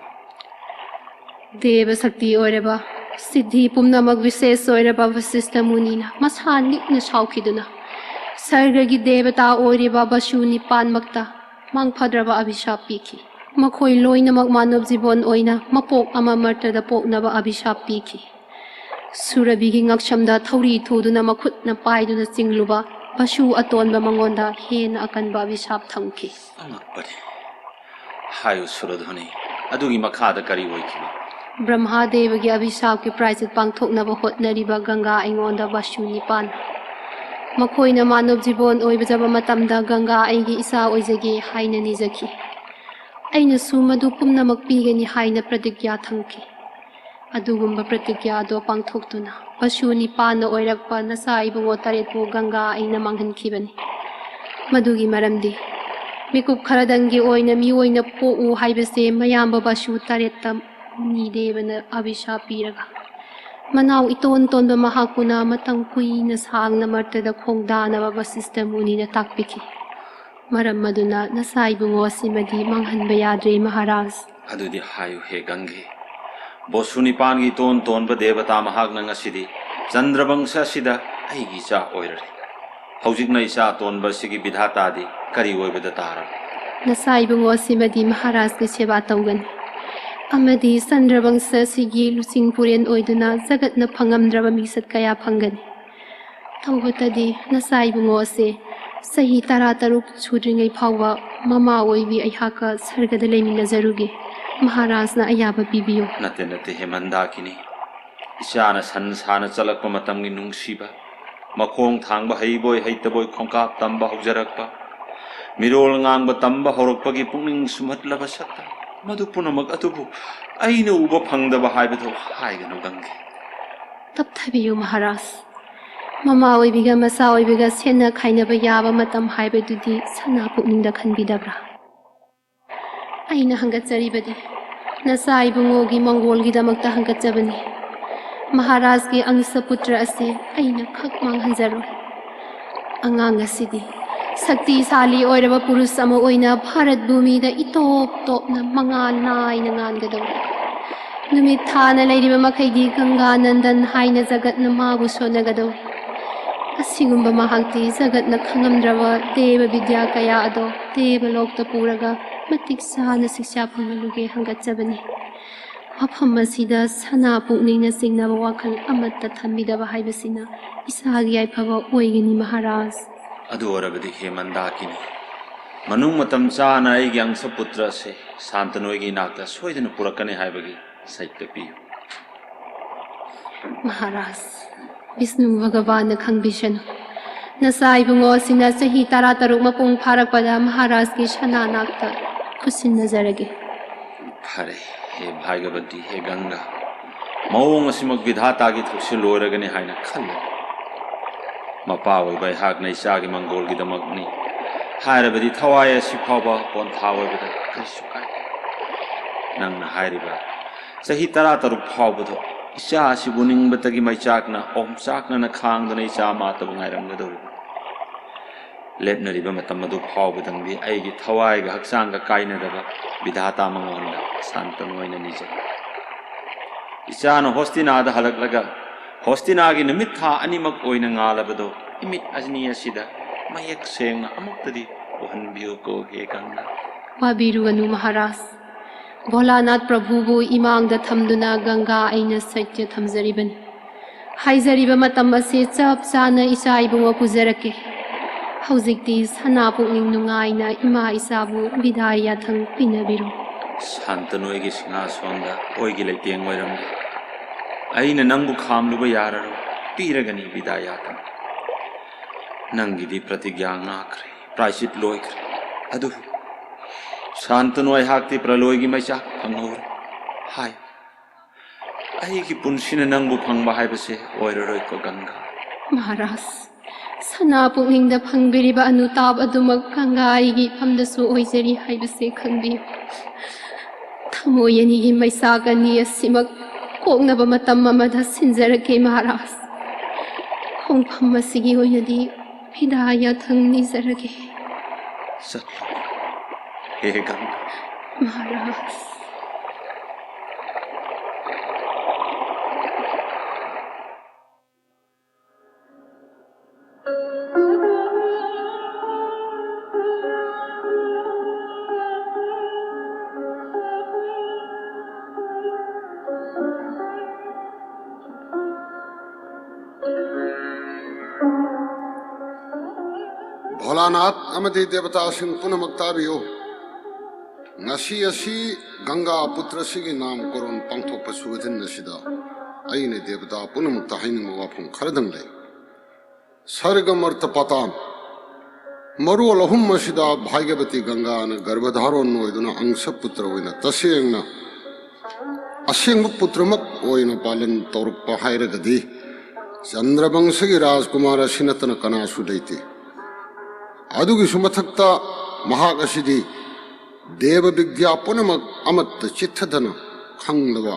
S1: Deva Sakti oiraba. Siddhi pumnamak vises oiraba Vasistha Munina. Mashanik na shaukiduna. Sarga ki devata oiraba Basu nipan makta. Mangpadraba abhishap piki. Makoy loinamak manob jibon oina mapok ama martada poknaba abhishap piki. Surabi ki ngakshamda thauri thuduna makut na paiduna singluba Basu atonba mangonda hena akanba abhishap thangki.
S6: Angakpare. Hayo Surodhoni. Adugi makhada kari oikiba.
S1: Brahma Deva ki abhishap ki praisit pangthoknaba hotnariba Ganga aingonda Basu nipan. Makoy na manob jibon oibajaba matamda Ganga aigi isa oijage haina nizaki. Aina sumadu pumnamak pigani haina pratigya thangki. Adugumba pratigya do pangthoktuna. Basu nipana oirakpa nasa ibungo taretpo Ganga aina manghankibani. Madugi maramdi. Mikup kharadangi oina mi oina po u haibase mayamba Basu taretta ni devana abhishap piraga. Manau iton ba mahakuna matang kuina sangna martada khongdanaba Vasistha Munina takpiki. Maram maduna nasaibungo simadi manghanba yadre Maharaj.
S6: Adudi hayo he Gange. Bosuni pangi ton ba devata mahag nang asidi. Chandrabangsa sida aigi cha oirare. Haujik na isa ton ba sigi bidhata di kari oibada tara.
S1: Nasaibungo simadi Maharaj ki seva taugan. ꯑꯃꯗꯤ ꯆꯟꯗ꯭ꯔꯕꯪꯁ ꯑꯁꯤꯒꯤ ꯂꯨꯆꯤꯡ ꯄꯨꯔꯦꯟ ꯑꯣꯏꯗꯨꯅ ꯖꯒꯠꯅ ꯐꯪꯉꯝꯗ꯭ꯔꯕ ꯃꯤꯁꯠ ꯀꯌꯥ ꯐꯪꯒꯅꯤ꯫ ꯇꯧꯕꯇꯗꯤ ꯅꯆꯥ ꯏꯕꯨꯡꯉꯣ ꯑꯁꯤ ꯆꯍꯤ 13 ꯁꯨꯗ꯭ꯔꯤꯉꯩ ꯐꯥꯎꯕ ꯃꯃꯥ ꯑꯣꯏꯕꯤ ꯑꯩꯍꯥꯛꯀ ꯁꯔꯒꯗ ꯂꯩꯃꯤꯟꯅꯖꯔꯨꯒꯦ꯫ ꯃꯍꯥꯔꯥꯖꯅ ꯑꯌꯥꯕ ꯄꯤꯕꯤꯌꯨ꯫
S6: ꯅꯠꯇꯦ ꯍꯦꯃꯟꯗꯥꯀꯤꯅꯤ ꯏꯆꯥꯅ ꯁꯟ ꯁꯥꯅ ꯆꯠꯂꯛꯄ ꯃꯇꯝꯒꯤ ꯅꯨꯡꯁꯤꯕ ꯃꯈꯣꯡ ꯊꯥꯡꯕ ꯍꯩꯕꯣꯏ ꯍꯩꯇꯕꯣꯏ ꯈꯣꯡꯀꯥꯞ ꯇꯝꯕ ꯍꯧꯖꯔꯛꯄ ꯃꯤꯔꯣꯜ ꯉꯥꯡꯕ ꯇꯝꯕ ꯍꯧꯔꯛꯄꯒꯤ ꯄꯨꯛꯅꯤꯡ ꯁꯨꯝꯍꯠꯂꯕ ꯁꯛꯇꯝ ꯃꯗꯨ ꯄꯨꯝꯅꯃꯛ ꯑꯗꯨꯕꯨ ꯑꯩꯅ ꯎꯕ ꯐꯪꯗꯕ ꯍꯥꯏꯕꯗꯨ ꯍꯥꯏꯒꯅꯨ ꯒꯪꯒꯦ꯫
S1: ꯇꯞꯊꯕꯤꯌꯨ ꯃꯍꯥꯔꯥꯖ꯫ ꯃꯃꯥ ꯑꯣꯏꯕꯤꯒ ꯃꯆꯥ ꯑꯣꯏꯕꯤꯒ ꯁꯦꯟꯅ ꯈꯥꯏꯅꯕ ꯌꯥꯕ ꯃꯇꯝ ꯍꯥꯏꯕꯗꯨꯗꯤ ꯁꯅꯥ ꯄꯨꯛꯅꯤꯡꯗ ꯈꯟꯕꯤꯗꯕ꯭ꯔꯥ? ꯑꯩꯅ ꯍꯪꯒꯠꯆꯔꯤꯕꯗꯤ ꯅꯆꯥ ꯏꯕꯨꯡꯉꯣꯒꯤ ꯃꯪꯒꯣꯜꯒꯤꯗꯃꯛꯇ ꯍꯪꯒꯠꯆꯕꯅꯤ꯫ ꯃꯍꯥꯔꯥꯖꯒꯤ ꯑꯪꯁꯄꯨꯇ꯭ꯔ ꯑꯁꯤ ꯑꯩꯅ ꯈꯛ ꯃꯥꯡꯍꯟꯖꯔꯣꯏ꯫ ꯑꯉꯥꯡ ꯑꯁꯤꯗꯤ ꯁꯛꯇꯤꯁꯥꯂꯤ ꯑꯣꯏꯔꯕ ꯄꯨꯔꯨꯁ ꯑꯃ ꯑꯣꯏꯅ ꯚꯥꯔꯠ ꯚꯨꯃꯤꯗ ꯏꯇꯣꯞ ꯇꯣꯞꯅ ꯃꯉꯥꯜ ꯅꯥꯏꯅ ꯉꯥꯟꯒꯗꯧꯔꯤ꯫ ꯅꯨꯃꯤꯠ ꯊꯥꯅ ꯂꯩꯔꯤꯕ ꯃꯈꯩꯗꯤ ꯒꯪꯒꯥ ꯅꯟꯗꯟ ꯍꯥꯏꯅ ꯖꯒꯠꯅ ꯃꯥꯕꯨ ꯁꯣꯟꯅꯒꯗꯧꯔꯤ꯫ ꯑꯁꯤꯒꯨꯝꯕ ꯃꯍꯥꯛꯇꯤ ꯖꯒꯠꯅ ꯈꯪꯉꯝꯗ꯭ꯔꯕ ꯗꯦꯕ ꯕꯤꯗ꯭ꯌꯥ ꯀꯌꯥ ꯑꯗꯣ ꯗꯦꯕꯂꯣꯛꯇ ꯄꯨꯔꯒ ꯃꯇꯤꯛ ꯆꯥꯅ ꯁꯤꯛꯁꯥ ꯐꯪꯍꯜꯂꯨꯒꯦ ꯍꯪꯒꯠꯆꯕꯅꯤ꯫ ꯃꯐꯝ ꯑꯁꯤꯗ ꯁꯅꯥ ꯄꯨꯛꯅꯤꯡꯅ ꯆꯤꯡꯅꯕ ꯋꯥꯈꯜ ꯑꯃꯠꯇ ꯊꯝꯕꯤꯗꯕ ꯍꯥꯏꯕꯁꯤꯅ ꯏꯁꯥꯒꯤ ꯌꯥꯏꯐꯕ ꯑꯣꯏꯒꯅꯤ ꯃꯍꯥꯔꯥꯖ꯫
S6: ꯑꯗꯨ ꯑꯣꯏꯔꯕꯗꯤ ꯍꯦꯃꯟꯗꯥꯀꯤꯅꯤ ꯃꯅꯨꯡ ꯃꯇꯝ ꯆꯥꯅ ꯑꯩꯒꯤ ꯑꯪꯁꯄꯨꯇ꯭ꯔ ꯑꯁꯤ ꯁꯥꯟꯇꯅꯨꯒꯤ ꯅꯥꯛꯇ ꯁꯣꯏꯗꯅ ꯄꯨꯔꯛꯀꯅꯤ ꯍꯥꯏꯕꯒꯤ ꯁꯩꯇ ꯄꯤꯌꯨ꯫
S1: ꯃꯍꯥꯔꯥꯖ, ꯕꯤꯁꯅꯨ ꯚꯒꯋꯥꯟꯅ ꯈꯪꯕꯤꯁꯅꯨ꯫ ꯅꯆꯥ ꯏꯕꯨꯡꯉꯣ ꯑꯁꯤꯅ ꯆꯍꯤ 13 ꯃꯄꯨꯡ ꯐꯥꯔꯛꯄꯗ ꯃꯍꯥꯔꯥꯖꯀꯤ ꯁꯅꯥ ꯅꯥꯛꯇ ꯈꯨꯠꯁꯤꯟꯅꯖꯔꯒꯦ꯫
S6: ꯐꯔꯦ ꯍꯦ ꯚꯥꯏꯒꯕꯇꯤ ꯍꯦ ꯒꯪꯒꯥ ꯃꯑꯣꯡ ꯑꯁꯤꯃꯛ ꯕꯤꯙꯥꯇꯥꯒꯤ ꯊꯧꯁꯤꯜ ꯑꯣꯏꯔꯒꯅꯤ ꯍꯥꯏꯅ ꯈꯜꯂꯤ꯫ ꯃꯄꯥ ꯑꯣꯏꯕ ꯑꯩꯍꯥꯛꯅ ꯏꯆꯥꯒꯤ ꯃꯪꯒꯣꯜꯒꯤꯗꯃꯛꯅꯤ ꯍꯥꯏꯔꯕꯗꯤ ꯊꯋꯥꯏ ꯑꯁꯤ ꯐꯥꯎꯕ ꯄꯣꯟꯊꯥ ꯑꯣꯏꯕꯗ ꯀꯔꯤꯁꯨ ꯀꯥꯏꯗꯦ꯫ ꯅꯪꯅ ꯍꯥꯏꯔꯤꯕ ꯆꯍꯤ 13 ꯐꯥꯎꯕꯗꯣ ꯏꯆꯥ ꯑꯁꯤꯕꯨ ꯅꯤꯡꯕꯇꯒꯤ ꯃꯩꯆꯥꯛꯅ ꯑꯣꯝꯆꯥꯛꯅꯅ ꯈꯥꯡꯗꯨꯅ ꯏꯆꯥ ꯃꯥꯇꯕꯨ ꯉꯥꯏꯔꯝꯒꯗꯧꯔꯤꯕ ꯂꯦꯞꯅꯔꯤꯕ ꯃꯇꯝ ꯑꯗꯨ ꯐꯥꯎꯕꯗꯪꯗꯤ ꯑꯩꯒꯤ ꯊꯋꯥꯏꯒ ꯍꯛꯆꯥꯡꯒ ꯀꯥꯏꯅꯗꯕ ꯕꯤꯙꯥꯇꯥ ꯃꯉꯣꯟꯗ ꯁꯥꯟꯇꯅ ꯑꯣꯏꯅ ꯅꯤꯖꯩ꯫ ꯏꯆꯥꯅ ꯍꯣꯁꯇꯤꯅꯥꯗ ꯍꯜꯂꯛꯂꯒ ꯍꯣꯁꯇꯤꯅꯥꯒꯤ ꯅꯨꯃꯤꯠ ꯊꯥ ꯑꯅꯤꯃꯛ ꯑꯣꯏꯅ ꯉꯥꯜꯂꯕꯗꯣ ꯏꯃꯤꯠ ꯑꯅꯤ ꯑꯁꯤꯗ ꯃꯌꯦꯛ ꯁꯦꯡꯅ ꯑꯃꯨꯛꯇꯗꯤ ꯎꯍꯟꯕꯤꯌꯨꯀꯣ ꯍꯦ ꯒꯪꯒꯥ꯫
S1: ꯋꯥꯕꯤꯔꯨꯒꯅꯨ ꯃꯍꯥꯔꯥꯖ꯫ ꯚꯣꯂꯥꯅꯥꯊ ꯄ꯭ꯔꯚꯨꯕꯨ ꯏꯃꯥꯡꯗ ꯊꯝꯗꯨꯅ ꯒꯪꯒꯥ ꯑꯩꯅ ꯁꯩꯇ꯭ꯌ ꯊꯝꯖꯔꯤꯕꯅꯤ꯫ ꯍꯥꯏꯖꯔꯤꯕ ꯃꯇꯝ ꯑꯁꯤ ꯆꯞ ꯆꯥꯅ ꯏꯆꯥ ꯏꯕꯨꯡꯉꯣ ꯄꯨꯖꯔꯛꯀꯦ꯫ ꯍꯧꯖꯤꯛꯇꯤ ꯁꯅꯥ ꯄꯨꯛꯅꯤꯡ ꯅꯨꯡꯉꯥꯏꯅ ꯏꯃꯥ ꯏꯆꯥꯕꯨ ꯕꯤꯗꯥꯏ ꯌꯥꯊꯪ ꯄꯤꯅꯕꯤꯔꯣ꯫
S6: ꯁꯥꯟꯇꯅꯣꯏꯒꯤ ꯁꯤꯡꯍꯥꯁꯣꯟꯗ ꯑꯣꯏꯒꯤ ꯂꯩꯇꯦꯡ ꯑꯣꯏꯔꯝꯂꯦ ꯑꯩꯅ ꯅꯪꯕꯨ ꯈꯥꯝꯂꯨꯕ ꯌꯥꯔꯔꯣꯏ ꯄꯤꯔꯒꯅꯤ ꯕꯤꯗꯥ ꯌꯥꯊꯪ꯫ ꯅꯪꯒꯤꯗꯤ ꯄ꯭ꯔꯇꯤꯒ꯭ꯌꯥ ꯉꯥꯛꯈ꯭ꯔꯦ ꯄ꯭ꯔꯥꯏꯆꯤꯠ ꯂꯣꯏꯈ꯭ꯔꯦ ꯑꯗꯨꯕꯨ ꯁꯥꯟꯇꯅꯨ ꯑꯩꯍꯥꯛꯇꯤ ꯄ꯭ꯔꯂꯣꯏꯒꯤ ꯃꯩꯆꯥꯛ ꯐꯪꯍꯧꯔꯦ ꯍꯥꯏ ꯑꯩꯒꯤ ꯄꯨꯟꯁꯤꯅ ꯅꯪꯕꯨ ꯐꯪꯕ ꯍꯥꯏꯕꯁꯦ ꯑꯣꯏꯔꯔꯣꯏꯀꯣ ꯒꯪꯒꯥ꯫
S1: ꯃꯍꯥꯔꯥꯖ, ꯁꯅꯥ ꯄꯨꯛꯅꯤꯡꯗ ꯐꯪꯕꯤꯔꯤꯕ ꯑꯅꯨꯇꯥꯞ ꯑꯗꯨꯃꯛ ꯒꯪꯒꯥ ꯑꯩꯒꯤ ꯏꯐꯝꯗꯁꯨ ꯑꯣꯏꯖꯔꯤ ꯍꯥꯏꯕꯁꯦ ꯈꯪꯕꯤꯌꯨ꯫ ꯊꯃꯣꯏ ꯑꯅꯤꯒꯤ ꯃꯩꯆꯥꯛ ꯑꯅꯤ ꯑꯁꯤꯃꯛ ꯀꯣꯛꯅꯕ ꯃꯇꯝ ꯑꯃꯗ ꯁꯤꯟꯖꯔꯛꯀꯦ ꯃꯍꯥꯔꯥꯖ꯫ ꯈꯣꯡꯐꯝ ꯑꯁꯤꯒꯤ ꯑꯣꯏꯅꯗꯤ ꯕꯤꯗꯥ ꯌꯥꯊꯪ ꯅꯤꯖꯔꯒꯦ꯫
S6: ꯆꯠꯂꯣ ꯍꯦ ꯒꯪꯒꯥ꯫
S1: ꯃꯍꯥꯔꯥꯖ,
S3: भोलानाथ अमदी देवता Singh पुनमक ताबियो ngasi asi ganga putra sigi nam koron pangthok pasugadin nasida aine devata punamuk ta hainin wafum kharadang lei sarga marta patam maru lahum masida bhagyavati ganga na garbhadharon noiduna angsa putra oina tasengna asengma putramak oina palan torukpa hairagadi chandrabangsagi rajkumara sinatana kanasu leite adugi sumathakta mahak asidi देव विद्या पुनमक अमत चित्थदन खंगलवा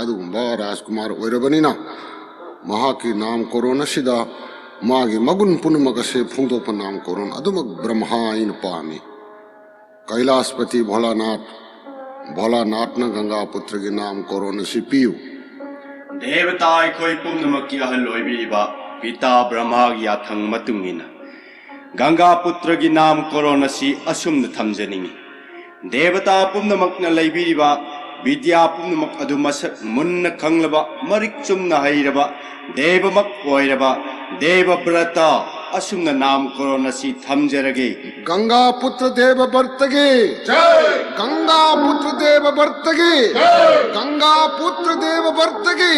S3: अदुगुंबा राजकुमार ओइरबनिना महाकी नाम कोरोन सिदा मागी मगुन पुनमक से फुंगदोप नाम कोरोन अदुमक ब्रह्मा इन पामी कैलाशपति भोलानाथ न गंगा पुत्र के नाम कोरोन सिपियु
S2: देवता कोई पुनमक की अहल ओइबीबा पिता ब्रह्मा की याथंग मतुंगिना गंगा पुत्र की नाम कोरोन सि असुम थमजनिंगी देवता पुनमकना लैबीरिबा
S7: ꯕꯤꯗ꯭ꯌꯥ ꯄꯨꯝꯅꯃꯛ ꯑꯗꯨ ꯃꯁꯛ ꯃꯨꯟꯅ ꯈꯪꯂꯕ ꯃꯔꯤꯛ ꯆꯨꯝꯅ ꯍꯩꯔꯕ ꯗꯦꯕꯃꯛ ꯑꯣꯏꯔꯕ ꯗꯦꯕ ꯕ꯭ꯔꯇ ꯑꯁꯨꯝꯅ ꯅꯥꯃꯀꯔꯣꯟ ꯑꯁꯤ ꯊꯝꯖꯔꯒꯦ
S3: गंगा पुत्र देव वर्तगे गंगा पुत्र देव वर्तगे गंगा पुत्र देव वर्तगे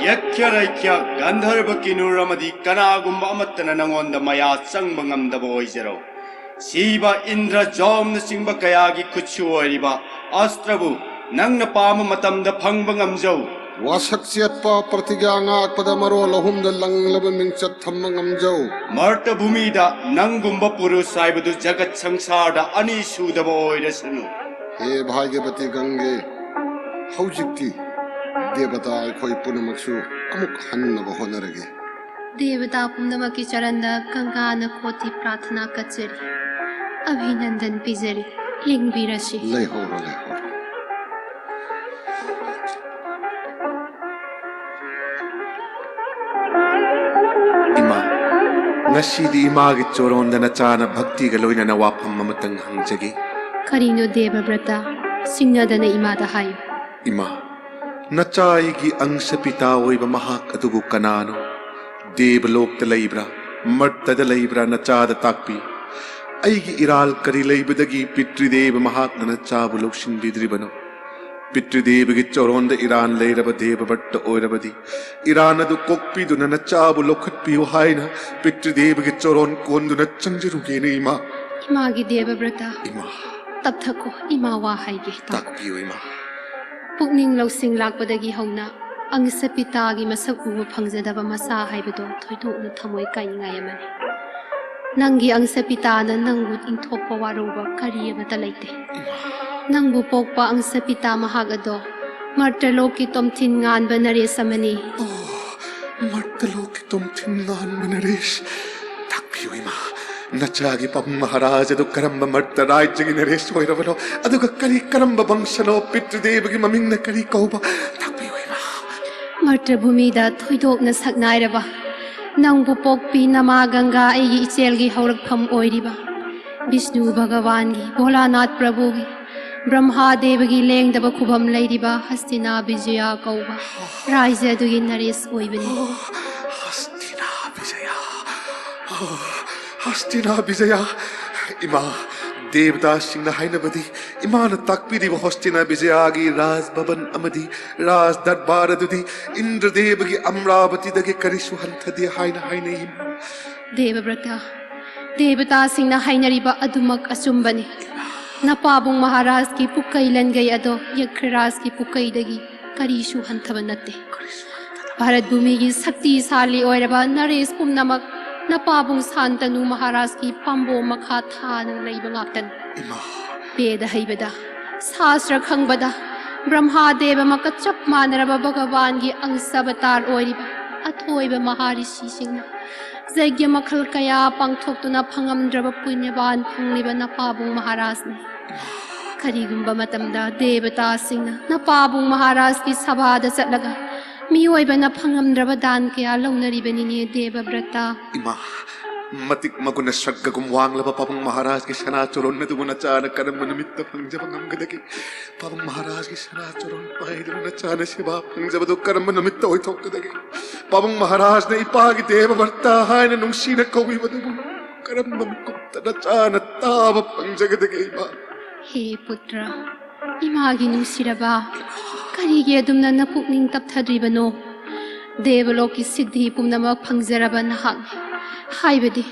S7: ꯌꯛꯈ꯭ꯌ ꯔꯩꯈ꯭ꯌ ꯒꯟꯙꯔꯕ ꯀꯤꯅꯨꯔ ꯑꯃꯗꯤ ꯀꯅꯥꯒꯨꯝꯕ ꯑꯃꯠꯇꯅ ꯅꯉꯣꯟꯗ ꯃꯌꯥ ꯆꯪꯕ ꯉꯝꯗꯕ ꯑꯣꯏꯖꯔꯣ ꯁꯤꯕ ꯏꯟꯗ꯭ꯔ ꯖꯣꯝꯅꯆꯤꯡꯕ ꯀꯌꯥꯒꯤ ꯈꯨꯠꯁꯨ ꯑꯣꯏꯔꯤꯕ ꯑꯁꯇ꯭ꯔꯕꯨ ꯅꯪꯅ ꯄꯥꯝꯕ ꯃꯇꯝꯗ ꯐꯪꯕ ꯉꯝꯖꯧ
S3: वासक चेत्पा प्रतिज्ञा ngaakpad marol ahumda langlaba mingchat thamma ngamjau
S7: ꯃꯔꯇ ꯚꯨꯃꯤꯗ ꯅꯪꯒꯨꯝꯕ ꯄꯨꯔꯨꯁ ꯍꯥꯏꯕꯗꯨ ꯖꯒꯠ ꯁꯪꯁꯥꯔꯗ ꯑꯅꯤ ꯁꯨꯗꯕ ꯑꯣꯏꯔꯁꯅꯨ
S3: हे भाग्यवती गंगे हौजिक्ति देवता अखोई पुनमक्सु अमुक हन्नबा होनरगे
S1: देवता पुनमकी चरणदा गंगाना कोटि प्रार्थना कचरी अभिनंदन पिजरी लिंगबिरसी
S3: लेहोरो
S8: इमा ngashidi imagi choronda chana bhakti ga loinana wafam amatang hangjagi
S1: करीनो Devavrata सिंगदना इमादा हायो
S8: ima nachaigi angsa pita oiba mahak adugu kanano devalokta leibra martada leibra nachada takpi aigi iral kari leibadagi pitrideva mahak nachabu lokshin bidribano pitridevagi choronda iran leiraba deva vatta oirabadi iran adu kokpiduna nachabu lokhatpiu haina pitridevagi choron konduna changjirugene ima
S1: Imangi Devavrata
S8: ima
S1: तब थको इमा वा हाइगे
S8: takpiu ima
S1: पुकनिंग लौसिंग लाकपदगी हौना अंगस पितागी मसक उबा फंगजदबा मसा हाइबदो थोइदोकना थमोय काइनिंगाय अमने नंगी अंगस पिताना नंगु इंथोपा वारोबा करी अमता लैते नंगु पोकपा अंगस पिता महाग अदो मर्तलोकी तोमथिन nganba naresh amani
S8: martaloki tomthinan manaresh takpiu ima nachagi pam maharaj adu karamba marta rajyagi naresh oirabano aduga kari karamba bangshano pitridevagi mamingna kari kauba takpiu ima
S1: मर्त्र भूमिदा थोइदोकना सकनाइरबा नंगबु पोकपी नमा गंगा एगी इचेलगी हौरकफम ओइरिबा विष्णु भगवानगी भोलानाथ प्रभुगी ब्रह्मा देवगी लेंगदबा खुबम लैरिबा हस्तिना विजया कौबा राज्य अदुगी Naresh ओइबनी
S8: hastina vijaya ima devdas singna hainabadi imana takpiriba hastina vijayagi raj bhavan amadi raj darbar adudi indradevagi amravati dagi karisu hanthadi haina hainaim
S1: Devavrata देवता सिंह हाइनरिबा अदुमक अचुंबनी नपाबुंग महाराज की पुकई लनगई अदो यक्षराज की पुकई दगी करीशु हंथब नते भारत भूमि की शक्तिशाली ओइरबा नरेश पुमनमक नपाबुंग शांतनु महाराज की पांबो मखा थान लैब ngaktन वेद हैबदा शास्त्र खंगबदा ब्रह्मादेव मक चप मानरबा भगवान की अंशअवतार ओइरिबा अथोइबा महाऋषि सिंह यज्ञ मखल कया पांगथोक्तुना फंगमद्रबा पुण्यवान फंगलिबा नपाबुंग महाराज ने करीगुंबा मतमदा देवता सिंह नपाबुंग महाराज की सभादा चलगा मियोइबना फंगमद्रबा दान कया लौनरिबनिने Devavrata
S8: ima matik maguna saggagum wanglaba papang maharaj ki sana choron na duguna chana karam nimitta pangjaba ngamgadagi papang maharaj ki sana choron paiduna chana shiva pangjaba do karam nimitta oi thokadagi papang maharaj ne ipagi deva varta haina nungsina kowi badu karam namkutta na chana tava pangjagadagi ba
S1: हे पुत्र इमागी नुसिरबा करीगे अदुमना नपुकनिंग तपथद्रिबनो देवलोकी सिद्धि पुमनमक फंगजरबा नहाक हाइबदी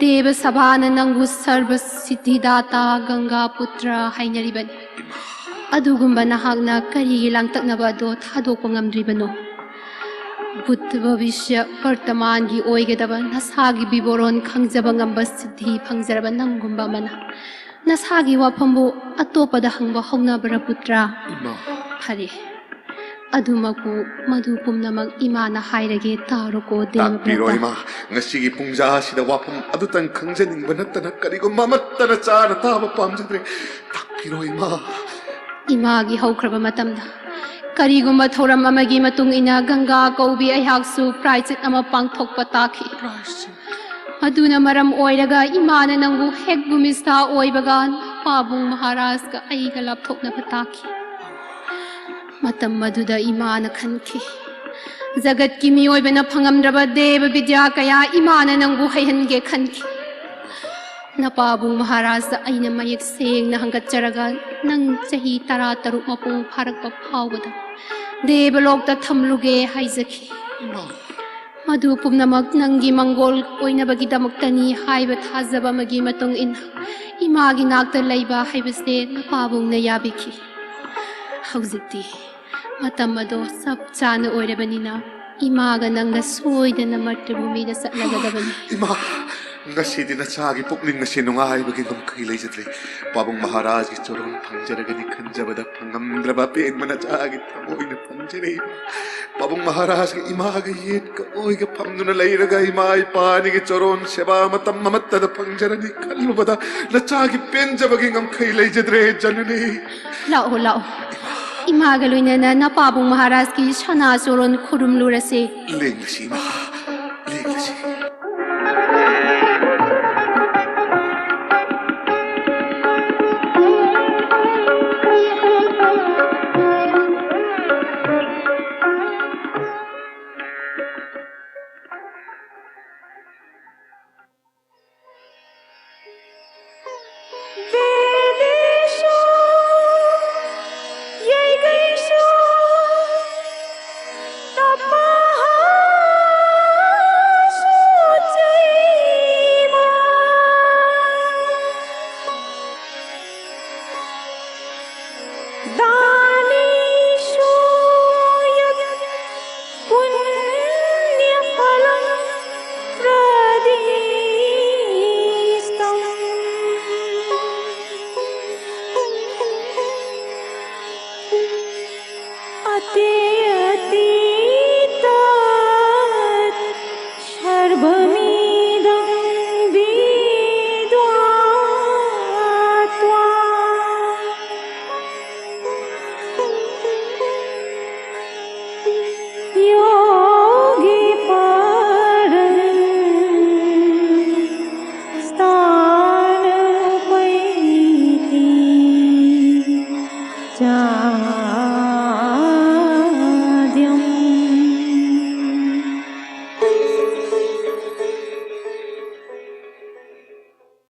S1: देव सभान नंगु सर्व सिद्धिदाता गंगा पुत्र हाइनरिबनी अदुगुंबा नहाकना करीगे लांगतकनबा दो थादोकपा ngamdribano बुद्ध भविष्य वर्तमान की ओइगदबा नसागी बिबोरोन खंगजबा ngamba सिद्धि फंगजरबा नंगुंबा मना नसागी वाफमबु अतोपदा हंगबा हौनबरा पुत्र फरे अदुमकु मधु पुमनमक इमाना हाइरगे तारोको
S8: takpiro
S1: Devavrata
S8: ima ngasigi pungja sida wapam adutang khangjaning banattana karigum mamattana chana tava pamjadre takpiro ima
S1: Imangi हौख्रबा मतमदा करीगुंबा थौरम अमगी मतुंग इना गंगा कौबी अहाकसु प्रायचित अमा पांगथोकपा ताखी अदुना मरम ओइरगा इमाना नंगु हेक भूमिस्था ओइबगा पाबुंग महाराज का अइगा लापथोकना ताखी ꯃꯇꯝ ꯃꯗꯨꯗ ꯏꯃꯥꯅ ꯈꯟꯈꯤ ꯖꯒꯠꯀꯤ ꯃꯤꯑꯣꯏꯕꯅ ꯐꯪꯉꯝꯗ꯭ꯔꯕ ꯗꯦꯕ ꯕꯤꯗ꯭ꯌꯥ ꯀꯌꯥ ꯏꯃꯥꯅ ꯅꯪꯕꯨ ꯍꯩꯍꯟꯒꯦ ꯈꯟꯈꯤ ꯅꯄꯥꯕꯨꯡ ꯃꯍꯥꯔꯥꯖꯗ ꯑꯩꯅ ꯃꯌꯦꯛ ꯁꯦꯡꯅ ꯍꯪꯒꯠꯆꯔꯒ ꯅꯪ ꯆꯍꯤ 13 ꯃꯄꯨꯡ ꯐꯥꯔꯛꯄ ꯐꯥꯎꯕꯗ ꯗꯦꯕꯂꯣꯛꯇ ꯊꯝꯂꯨꯒꯦ ꯍꯥꯏꯖꯈꯤ ꯃꯗꯨ ꯄꯨꯝꯅꯃꯛ ꯅꯪꯒꯤ ꯃꯪꯒꯣꯜ ꯑꯣꯏꯅꯕꯒꯤꯗꯃꯛꯇꯅꯤ ꯍꯥꯏꯕ ꯊꯥꯖꯕ ꯑꯃꯒꯤ ꯃꯇꯨꯡ ꯏꯟꯅ ꯏꯃꯥꯒꯤ ꯅꯥꯛꯇ ꯂꯩꯕ ꯍꯥꯏꯕꯁꯦ ꯅꯄꯥꯕꯨꯡꯅ ꯌꯥꯕꯤꯈꯤ ꯍꯧꯖꯤꯛꯇꯤ ꯃꯇꯝ ꯑꯗꯣ ꯆꯞ ꯆꯥꯅ ꯑꯣꯏꯔꯕꯅꯤꯅ ꯏꯃꯥꯒ ꯅꯪꯅ ꯁꯣꯏꯗꯅ ꯃꯔꯇ꯭ꯔꯚꯨꯃꯤꯗ ꯆꯠꯂꯒꯗꯕꯅꯤ
S8: ꯏꯃꯥ ꯉꯁꯤꯗꯤ ꯅꯆꯥꯒꯤ ꯄꯨꯛꯅꯤꯡ ꯑꯁꯤ ꯅꯨꯡꯉꯥꯏꯕꯒꯤ ꯉꯝꯈꯩ ꯂꯩꯖꯗ꯭ꯔꯦ ꯄꯥꯕꯨꯡ ꯃꯍꯥꯔꯥꯖꯒꯤ ꯆꯣꯔꯣꯟ ꯐꯪꯖꯔꯒꯗꯤ ꯈꯟꯖꯕꯗ ꯐꯪꯉꯝꯗ꯭ꯔꯕ ꯄꯦꯟꯕ ꯅꯆꯥꯒꯤ ꯊꯃꯣꯏꯅ ꯐꯪꯖꯔꯦ ꯄꯥꯕꯨꯡ ꯃꯍꯥꯔꯥꯖꯒ ꯏꯃꯥꯒ ꯌꯦꯠꯀ ꯑꯣꯏꯒ ꯐꯝꯗꯨꯅ ꯂꯩꯔꯒ ꯏꯃꯥ ꯏꯄꯥꯅꯤꯒꯤ ꯆꯣꯔꯣꯟ ꯁꯦꯕꯥ ꯃꯇꯝ ꯑꯃꯠꯇꯗ ꯐꯪꯖꯔꯅꯤ ꯈꯜꯂꯨꯕꯗ ꯅꯆꯥꯒꯤ ꯄꯦꯟꯖꯕꯒꯤ ꯉꯝꯈꯩ ꯂꯩꯖꯗ꯭ꯔꯦ ꯖꯅꯅꯤ
S1: ꯂꯥꯛꯑꯣ ꯂꯥꯛꯑꯣ 이마가 로이나나 나빠봉 마하라스키 샤나소론 쿠름루라세
S8: 랭시 마 랭시
S9: जा